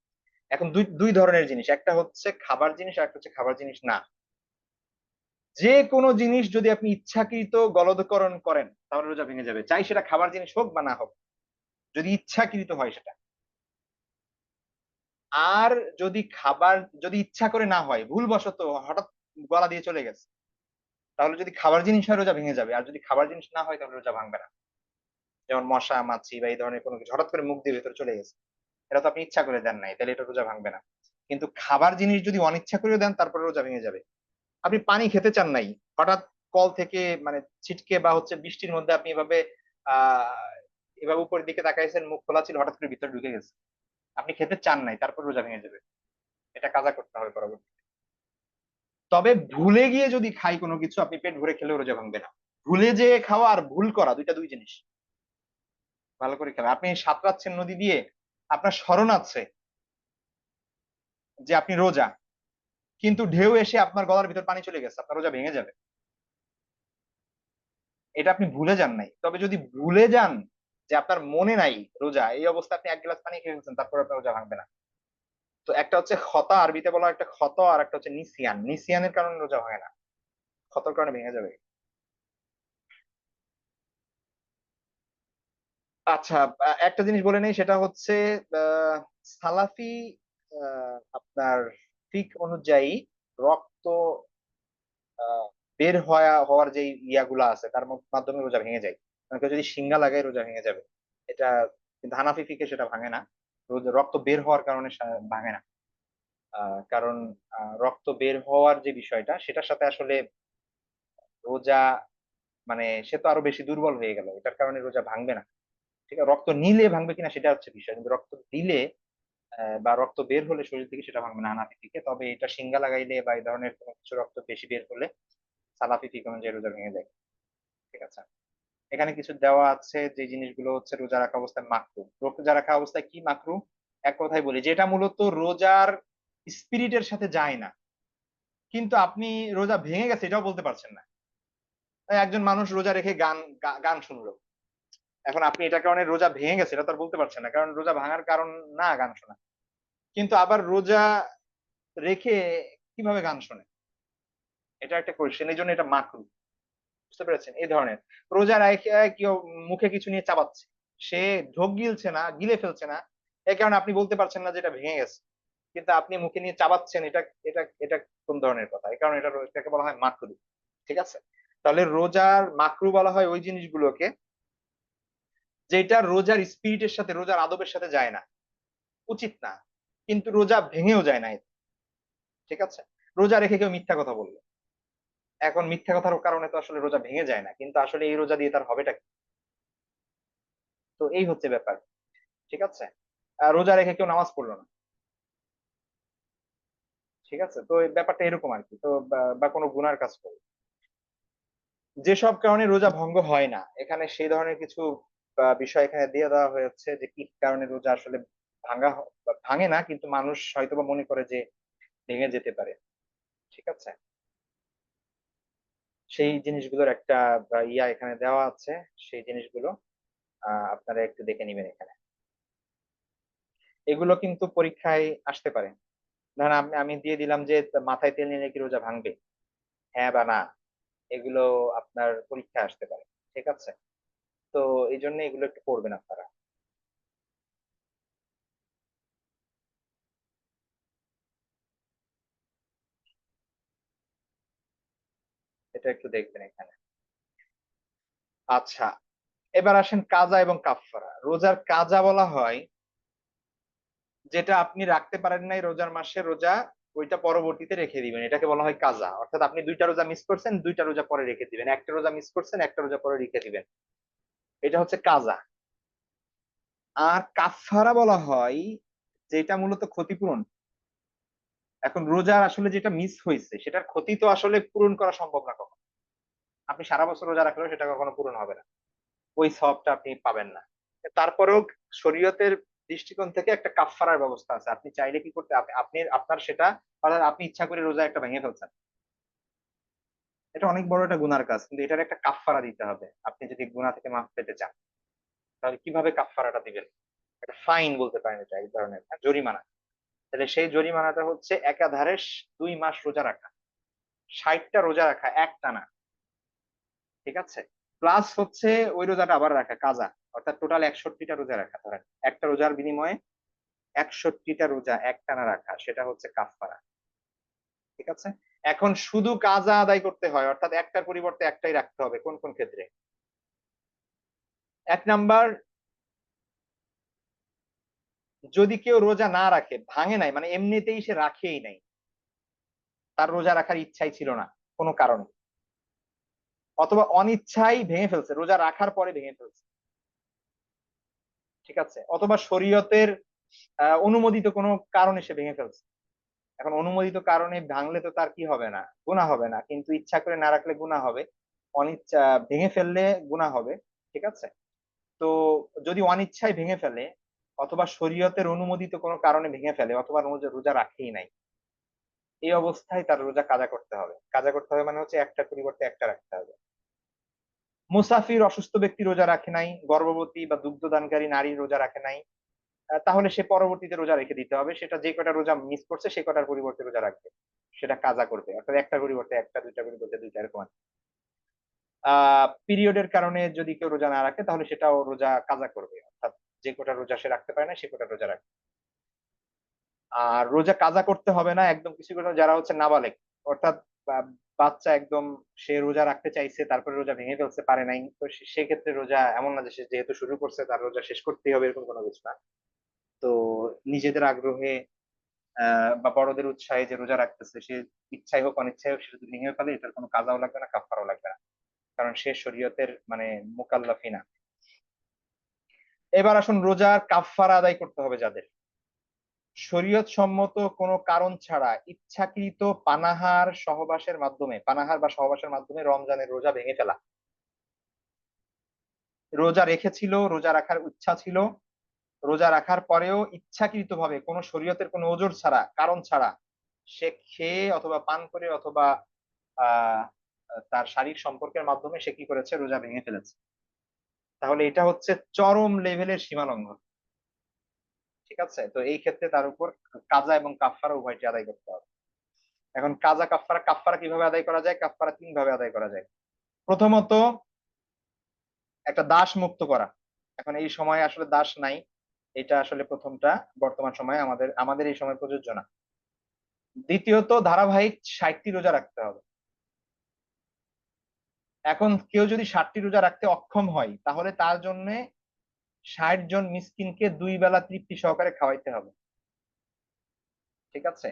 এখন দুই দুই ধরনের জিনিস, একটা হচ্ছে খাবার জিনিস আর একটা হচ্ছে খাবার জিনিস না। যে কোনো জিনিস যদি আপনি ইচ্ছাকৃত গলদকরণ করেন তাহলে রোজা ভেঙে যাবে, চাই সেটা খাবার জিনিস হোক বা না হোক, যদি ইচ্ছাকৃত হয় সেটা। আর যদি খাবার, যদি ইচ্ছা করে না হয়, ভুলবশত হঠাৎ গলা দিয়ে চলে গেছে, তাহলে যদি খাবার জিনিস হয় রোজা ভেঙে যাবে, আর যদি খাবার জিনিস না হয় তাহলে রোজা ভাঙবে না। যেমন মশা মাছি বা এই ধরনের কোনো কিছু হঠাৎ করে মুখ দিয়ে ভেতরে চলে গেছে, এটা তো আপনি ইচ্ছা করে দেন নাই, তাহলে এটা রোজা ভাঙবে না। কিন্তু খাবার জিনিস যদি অনিচ্ছা করে দেন তারপরে রোজা ভেঙে যাবে। আপনি পানি খেতে চান নাই, হঠাৎ কল থেকে মানে ছিটকে বা হচ্ছে বৃষ্টির মধ্যে আপনি এভাবে আহ এভাবে উপরের দিকে তাকাইছেন, মুখ খোলা ছিল, হঠাৎ করে ভিতরে ঢুকে গেছে, আপনি খেতে চান নাই, তারপর রোজা ভেঙে যাবে। এটা কাজা করতে হবে পরবর্তী। তবে ভুলে গিয়ে যদি খাই কোনো কিছু, আপনি পেট ভরে খেলেও রোজা ভাঙবে না। ভুলে যে খাওয়া আর ভুল করা দুইটা দুই জিনিস। ভালো করে খেলা, আপনি সাঁতরাচ্ছেন নদী দিয়ে, আপনার স্মরণ আছে যে আপনি রোজা, কিন্তু ঢেউ এসে আপনার গলার ভিতর পানি চলে গেছে, আপনার রোজা ভেঙে যাবে। এটা আপনি ভুলে যান নাই। তবে যদি ভুলে যান যে আপনার মনে নাই রোজা, এই অবস্থা আপনি 1 গ্লাস পানি খেয়ে ফেলছেন, তারপর আপনার রোজা ভাঙবে না। তো একটা হচ্ছে খতা, আরবিতে বলা হয় একটা ক্ষত, আর একটা হচ্ছে নিসিয়ান। নিসিয়ানের কারণে রোজা হয় না, ক্ষতর কারণে ভেঙে যাবে। আচ্ছা, একটা জিনিস বলে নেই, সেটা হচ্ছে সালাফি আপনার ফিক অনুযায়ী রক্ত বের হওয়ার যে ইয়াগুলা আছে তার মাধ্যমে রোজা ভেঙে যায়। মানে কেউ যদি সিঙ্গা লাগায় রোজা ভেঙে যাবে এটা, কিন্তু হানাফি ফিকে সেটা ভাঙে না। রক্ত বের হওয়ার কারণে ভাঙে না। কারণ রক্ত বের হওয়ার যে বিষয়টা সেটার সাথে আসলে রোজা, মানে সে তো আরো বেশি দুর্বল হয়ে গেল, এটার কারণে রোজা ভাঙবে না। ঠিক আছে, রক্ত নিলে ভাঙবে কিনা সেটা হচ্ছে বিষয়, কিন্তু রক্ত দিলে বা রক্ত বের হলে শরীর থেকে সেটা ভাঙবে না হানাফি ফিকে। তবে এটা সিঙ্গা লাগাইলে বা এই ধরনের কোনো কিছু রক্ত বেশি বের হলে সালাফি ফিক অনুযায়ী রোজা ভেঙে যায়। ঠিক আছে, এখানে কিছু দেওয়া আছে যে জিনিসগুলো হচ্ছে রোজা রাখা অবস্থায় মাকরু। রোজা রাখা অবস্থায় কি মাকরু, এক কথায় বলি, যেটা মূলত রোজার স্পিরিটের সাথে যায় না, কিন্তু আপনি রোজা ভেঙে গেছে এটাও বলতে পারছেন না। একজন মানুষ রোজা রেখে গান শুনলো, এখন আপনি এটা কারণে রোজা ভেঙে গেছে এটা তো আর বলতে পারছেন না, কারণ রোজা ভাঙার কারণ না গান শোনা। কিন্তু আবার রোজা রেখে কিভাবে গান শোনে, এটা একটা কোয়েশ্চেন, এই জন্য এটা মাকরু। বুঝতে পেরেছেন? এই ধরনের রোজা রেখে কেউ মুখে কিছু নিয়ে চাবাচ্ছে, সে ঢোক গিলছে না, গিলে ফেলছে না, এই কারণে আপনি বলতে পারছেন না যে এটা ভেঙে গেছে। কিন্তু আপনি মুখে নিয়ে চাবাচ্ছেন, এটা এটা এটা কোন ধরনের কথা? এই কারণে এটাকে বলা হয় মাকরু। ঠিক আছে, তাহলে রোজার মাকরু বলা হয় ওই জিনিসগুলোকে যেটা রোজার স্পিরিটের সাথে, রোজার আদবের সাথে যায় না, উচিত না, কিন্তু রোজা ভেঙেও যায় না এতে। ঠিক আছে, রোজা রেখে কেউ মিথ্যা কথা বললো, এখন মিথ্যা কথার কারণে তো আসলে রোজা ভেঙে যায় না, কিন্তু আসলে এই রোজা দিয়ে তার হবেটা কি? তো এই হচ্ছে ব্যাপার। ঠিক আছে, রোজা রেখে কেউ নামাজ পড়লো না, ঠিক আছে, তো এই ব্যাপারটা এরকম আর কি। তো বা কোনো গুনার কাজ করলো, যেসব কারণে রোজা ভঙ্গ হয় না, এখানে সেই ধরনের কিছু বিষয় এখানে দিয়ে দেওয়া হয়েছে যে কি কারণে রোজা আসলে ভাঙে না, কিন্তু মানুষ হয়তোবা মনে করে যে ভেঙে যেতে পারে। ঠিক আছে, সেই জিনিসগুলোর একটা ইয়া এখানে দেওয়া আছে, সেই জিনিসগুলো আপনারা একটু দেখে নিবেন এখানে। এগুলো কিন্তু পরীক্ষায় আসতে পারে। ধরেন আমি দিয়ে দিলাম যে মাথায় তেল নিলে কি রোজা ভাঙবে, হ্যাঁ বা না, এগুলো আপনার পরীক্ষায় আসতে পারে। ঠিক আছে, তো এই জন্য এগুলো একটু পড়বেন আপনারা। এটা একটু দেখবেন এখানে। আচ্ছা, এবার আসেন কাজা এবং কাফফারা। রোজার কাজা বলা হয় যেটা আপনি রাখতে পারেন নাই রোজার মাসে, রোজা ওইটা পরবর্তীতে রেখে দিবেন, এটাকে বলা হয় কাজা। অর্থাৎ আপনি দুইটা রোজা মিস করছেন, দুইটা রোজা পরে রেখে দিবেন, একটা রোজা মিস করছেন, একটা রোজা পরে রেখে দিবেন, এটা হচ্ছে কাজা। আর কাফফারা বলা হয় যেটা মূলত ক্ষতিপূরণ। এখন রোজার আসলে যেটা মিস হয়েছে সেটার ক্ষতি তো আসলে পূরণ করা সম্ভব না কখনো। আপনি সারা বছর রোজা রাখলেও সেটা কখনো পূরণ হবে না, ওই সওয়াবটা আপনি পাবেন না। তারপরেও শরীয়তের দৃষ্টিকোণ থেকে একটা কাফফারার ব্যবস্থা আছে, আপনি চাইলে কি করতে, আপনি আপনার সেটা, অর্থাৎ আপনি ইচ্ছা করে রোজা একটা ভেঙে ফেলছেন, এটা অনেক বড় একটা গুনার কাজ, কিন্তু এটার একটা কাফফারা দিতে হবে। আপনি যদি গুনাহ থেকে মাফ পেতে চান, তাহলে কিভাবে কাফফারাটা দিবেন? একটা ফাইন বলতে পারেন, এটা এক ধরনের জরিমানা। তাহলে সেই জরিমানাটা হচ্ছে একাধারে 2 মাস রোজা রাখা, 60টা রোজা রাখা একটানা। ঠিক আছে, প্লাস হচ্ছে ওই রোজাটা আবার রাখা কাজা, অর্থাৎ টোটাল 61টা রোজা রাখা। ধরেন একটা রোজার বিনিময়ে 61টা রোজা একটানা রাখা, সেটা হচ্ছে কাফফারা। ঠিক আছে, এখন শুধু কাজা আদায় করতে হয়, অর্থাৎ একটার পরিবর্তে একটাই রাখতে হবে। কোন কোন ক্ষেত্রে? এক নাম্বার, যদি কেউ রোজা না রাখে, ভাঙে নাই মানে এমনিতেই সে রাখেই নাই, তার রোজা রাখার ইচ্ছাই ছিল না কোনো কারণে, অথবা অনিচ্ছাই ভেঙে ফেলছে, রোজা রাখার পরে ভেঙে ফেলছে। ঠিক আছে, অথবা শরীয়তের অনুমোদিত কোনো কারণে সে ভেঙে ফেলছে। এখন অনুমোদিত কারণে ভাঙলে তো তার কি হবে না, গুনাহ হবে না, কিন্তু ইচ্ছা করে না রাখলে গুনাহ হবে, অনিচ্ছা ভেঙে ফেললে গুনাহ হবে। ঠিক আছে, তো যদি অনিচ্ছায় ভেঙে ফেলে, অথবা শরীয়তের অনুমোদিত কোনো কারণে ভেঙে ফেলে, অথবা রোজা রোজা রাখেই নাই, এই অবস্থায় তার রোজা কাজা করতে হবে। কাজা করতে হবে মানে হচ্ছে একটার পরিবর্তে একটা রাখতে হবে। মুসাফির, অসুস্থ ব্যক্তি রোজা রাখে নাই, গর্ভবতী বা দুগ্ধদানকারী নারী রোজা রাখে নাই, তাহলে সে পরবর্তীতে রোজা রেখে দিতে হবে, সেটা যে কটা রোজা মিস করছে সে কটার পরিবর্তে রোজা রাখবে, সেটা কাজা করবে, অর্থাৎ একটার পরিবর্তে একটা, দুইটার পরিবর্তে দুইটা, এরকম আর কি। পিরিয়ডের কারণে যদি কেউ রোজা না রাখে তাহলে সেটাও রোজা কাজা করবে, অর্থাৎ যে কোটা রোজা সে রাখতে পারে না সে কোটা রোজা রাখবে। আর রোজা কাজা করতে হবে না একদম কিছু করে যারা হচ্ছে নাবালেগ, অর্থাৎ বাচ্চা একদম, সে রোজা রাখতে চাইছে তারপরে রোজা ভেঙে ফেলতে পারে নাই, তো সেক্ষেত্রে রোজা এমন না যে সে যেহেতু শুরু করছে তার রোজা শেষ করতেই হবে এরকম কোনো কিছু না। তো নিজেদের আগ্রহে বা বড়দের উৎসাহে যে রোজা রাখতেছে সে ইচ্ছাই হোক অনিচ্ছাই হোক সে যদি ভেঙে ফেলে এটার কোনো কাজাও লাগবে না, কাফারও লাগবে না, কারণ সে শরীয়তের মানে মুকাল্লাফি না। এবার আসুন রোজার কাফারা আদায় করতে হবে যাদের, শরীয়ত সম্মত কোনো কারণ ছাড়া ইচ্ছাকৃত পানাহার বা সহবাসের মাধ্যমে রমজানের রোজা ভেঙে ফেলা। রোজা রেখেছিল, রোজা রাখার ইচ্ছা ছিল, রোজা রাখার পরেও ইচ্ছাকৃতভাবে কোনো শরীয়তের কোনো ওজর ছাড়া কারণ ছাড়া সে খেয়ে অথবা পান করে অথবা আহ তার শারীরিক সম্পর্কের মাধ্যমে সে কি করেছে, রোজা ভেঙে ফেলেছে, তাহলে এটা হচ্ছে চরম লেভেলের সীমা লঙ্ঘন। ঠিক আছে, তো এই ক্ষেত্রে তার উপর কাজা এবং কাফফারা উভয়টি আদায় করতে হবে। এখন কাজা কাফফারা, কাফফারা কিভাবে আদায় করা যায়? কাফফারা তিন ভাবে আদায় করা যায়। প্রথমত একটা দাস মুক্ত করা। এখন এই সময় আসলে দাস নাই, এটা আসলে প্রথমটা, বর্তমান সময়ে আমাদের আমাদের এই সময় প্রযোজ্য না। দ্বিতীয়ত ধারাবাহিক 60টি রোজা রাখতে হবে। এখন কেউ যদি 60টি রোজা রাখতে অক্ষম হয় তাহলে তার জন্য 60 জন মিসকিনকে 2 বেলা তৃপ্তি সহকারে খাওয়াইতে হবে। ঠিক আছে,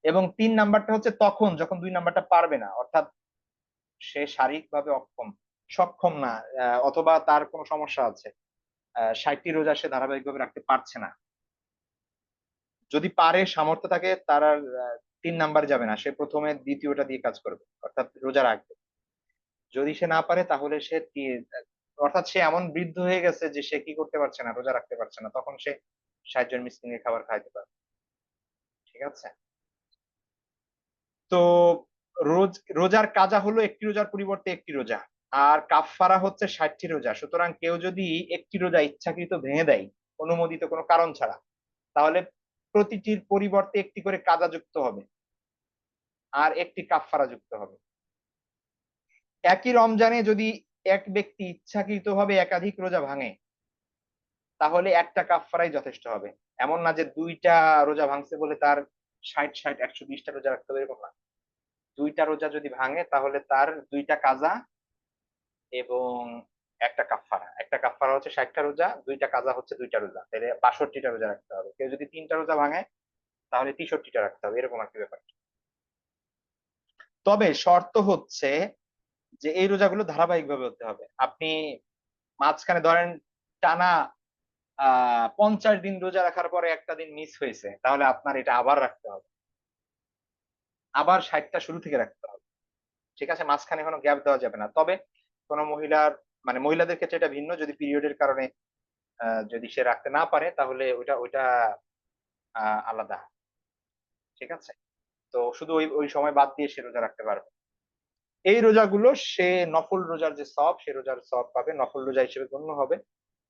এবং 3 নাম্বারটা হচ্ছে তখন যখন 2 নাম্বারটা পারবে না, অর্থাৎ সে শারীরিকভাবে সক্ষম না, অথবা তার কোনো সমস্যা আছে, 60টি রোজা সে ধারাবাহিকভাবে রাখতে পারছে না। যদি পারে, সামর্থ্য থাকে, তার আর 3 নাম্বার যাবে না, সে প্রথমে দ্বিতীয়টা দিয়ে কাজ করবে, অর্থাৎ রোজা রাখবে। যদি সে না পারে তাহলে অর্থাৎ সে এমন বৃদ্ধ হয়ে গেছে যে সে কি করতে পারছে না, রোজা রাখতে পারছে না, তখন সে 60 জন মিসকিনের খাবার খাইতে পারে। ঠিক আছে, তো রোজার কাজা হলো একটি রোজার পরিবর্তে একটি রোজা, আর কাফফারা হচ্ছে 60টি রোজা। সুতরাং কেউ যদি একটি রোজা ইচ্ছাকৃত ভেঙে দেয় অনুমোদিত কোনো কারণ ছাড়া, তাহলে প্রতিটির পরিবর্তে একটি করে কাজা যুক্ত হবে আর একটি কাফফারা যুক্ত হবে। একই রমজানে যদি এক ব্যক্তি ইচ্ছাকৃতভাবে একাধিক রোজা ভাঙে তাহলে একটা কাফফারাই যথেষ্ট হবে। এমন না যে 2টা রোজা ভাঙছে বলে তার 60 120টা রোজা রাখতে হবে, এরকম না। 2টা রোজা যদি ভাঙে তাহলে তার 2টা কাজা এবং একটা কাফফারা হচ্ছে 60টা রোজা, 2টা কাজা হচ্ছে 2টা রোজা, তাহলে 62টা রোজা রাখতে হবে। কেউ যদি 3টা রোজা ভাঙে তাহলে 63টা রাখতে হবে, এরকম আর কি ব্যাপার। তবে শর্ত হচ্ছে যে এই রোজাগুলো ধারাবাহিক ভাবে হতে হবে। আপনি মাঝখানে ধরেন টানা 50 দিন রোজা রাখার পরে একটা দিন মিস হয়েছে, তাহলে আপনার এটা আবার রাখতে হবে, আবার 60টা শুরু থেকে রাখতে হবে। ঠিক আছে, মাঝখানে কোনো গ্যাপ দেওয়া যাবে না। তবে কোনো মহিলার মানে মহিলাদের ক্ষেত্রে এটা ভিন্ন, যদি পিরিয়ডের কারণে যদি সে রাখতে না পারে তাহলে ওইটা ওইটা আলাদা। ঠিক আছে, তো শুধু ওই ওই সময় বাদ দিয়ে সে রোজা রাখতে পারবে। এই রোজাগুলো সে নফল রোজার যে সওয়াব সে রোজার সওয়াব পাবে, নফল রোজা হিসেবে গণ্য হবে,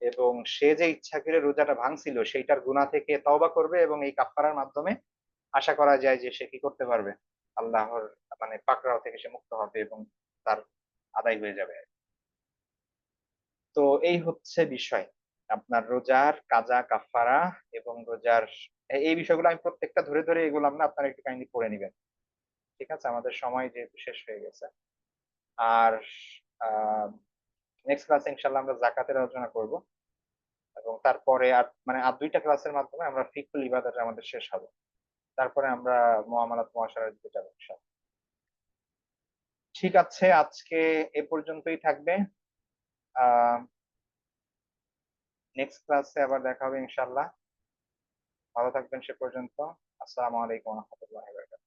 এবং সে যে ইচ্ছা করে রোজাটা ভাঙছিল সেইটার গুনাহ থেকে তওবা করবে, এবং এই কাফফারার মাধ্যমে আশা করা যায় যে সে কি করতে পারবে, আল্লাহর মানে পাকড়াও থেকে সে মুক্ত হবে এবং তার আদায় হয়ে যাবে। তো এই হচ্ছে বিষয়, আপনার রোজার কাজা কাফফারা এবং রোজার এই বিষয়গুলো আমি প্রত্যেকটা ধরে ধরে এগুলাম না, আপনারা একটু কাইন্ডলি পড়ে নিবেন। ঠিক আছে, আমাদের সময় যেহেতু শেষ হয়ে গেছে। আর আহ নেক্সট ক্লাসে ইনশাল্লাহ আমরা যাকাতের আলোচনা করব, এবং তারপরে আর 2টা ক্লাসের মাধ্যমে আমরা ফিকহুল ইবাদত আমাদের শেষ হবে। তারপরে আমরা মুআমালাত মুআশারার দিকে যাবো ইনশাআল্লাহ। ঠিক আছে, আজকে এ পর্যন্তই থাকবে। আহ নেক্সট ক্লাসে আবার দেখা হবে ইনশাআল্লাহ। ভালো থাকবেন সে পর্যন্ত। আসসালামু আলাইকুম ওয়া রাহমাতুল্লাহি ওয়া বারাকাতুহু।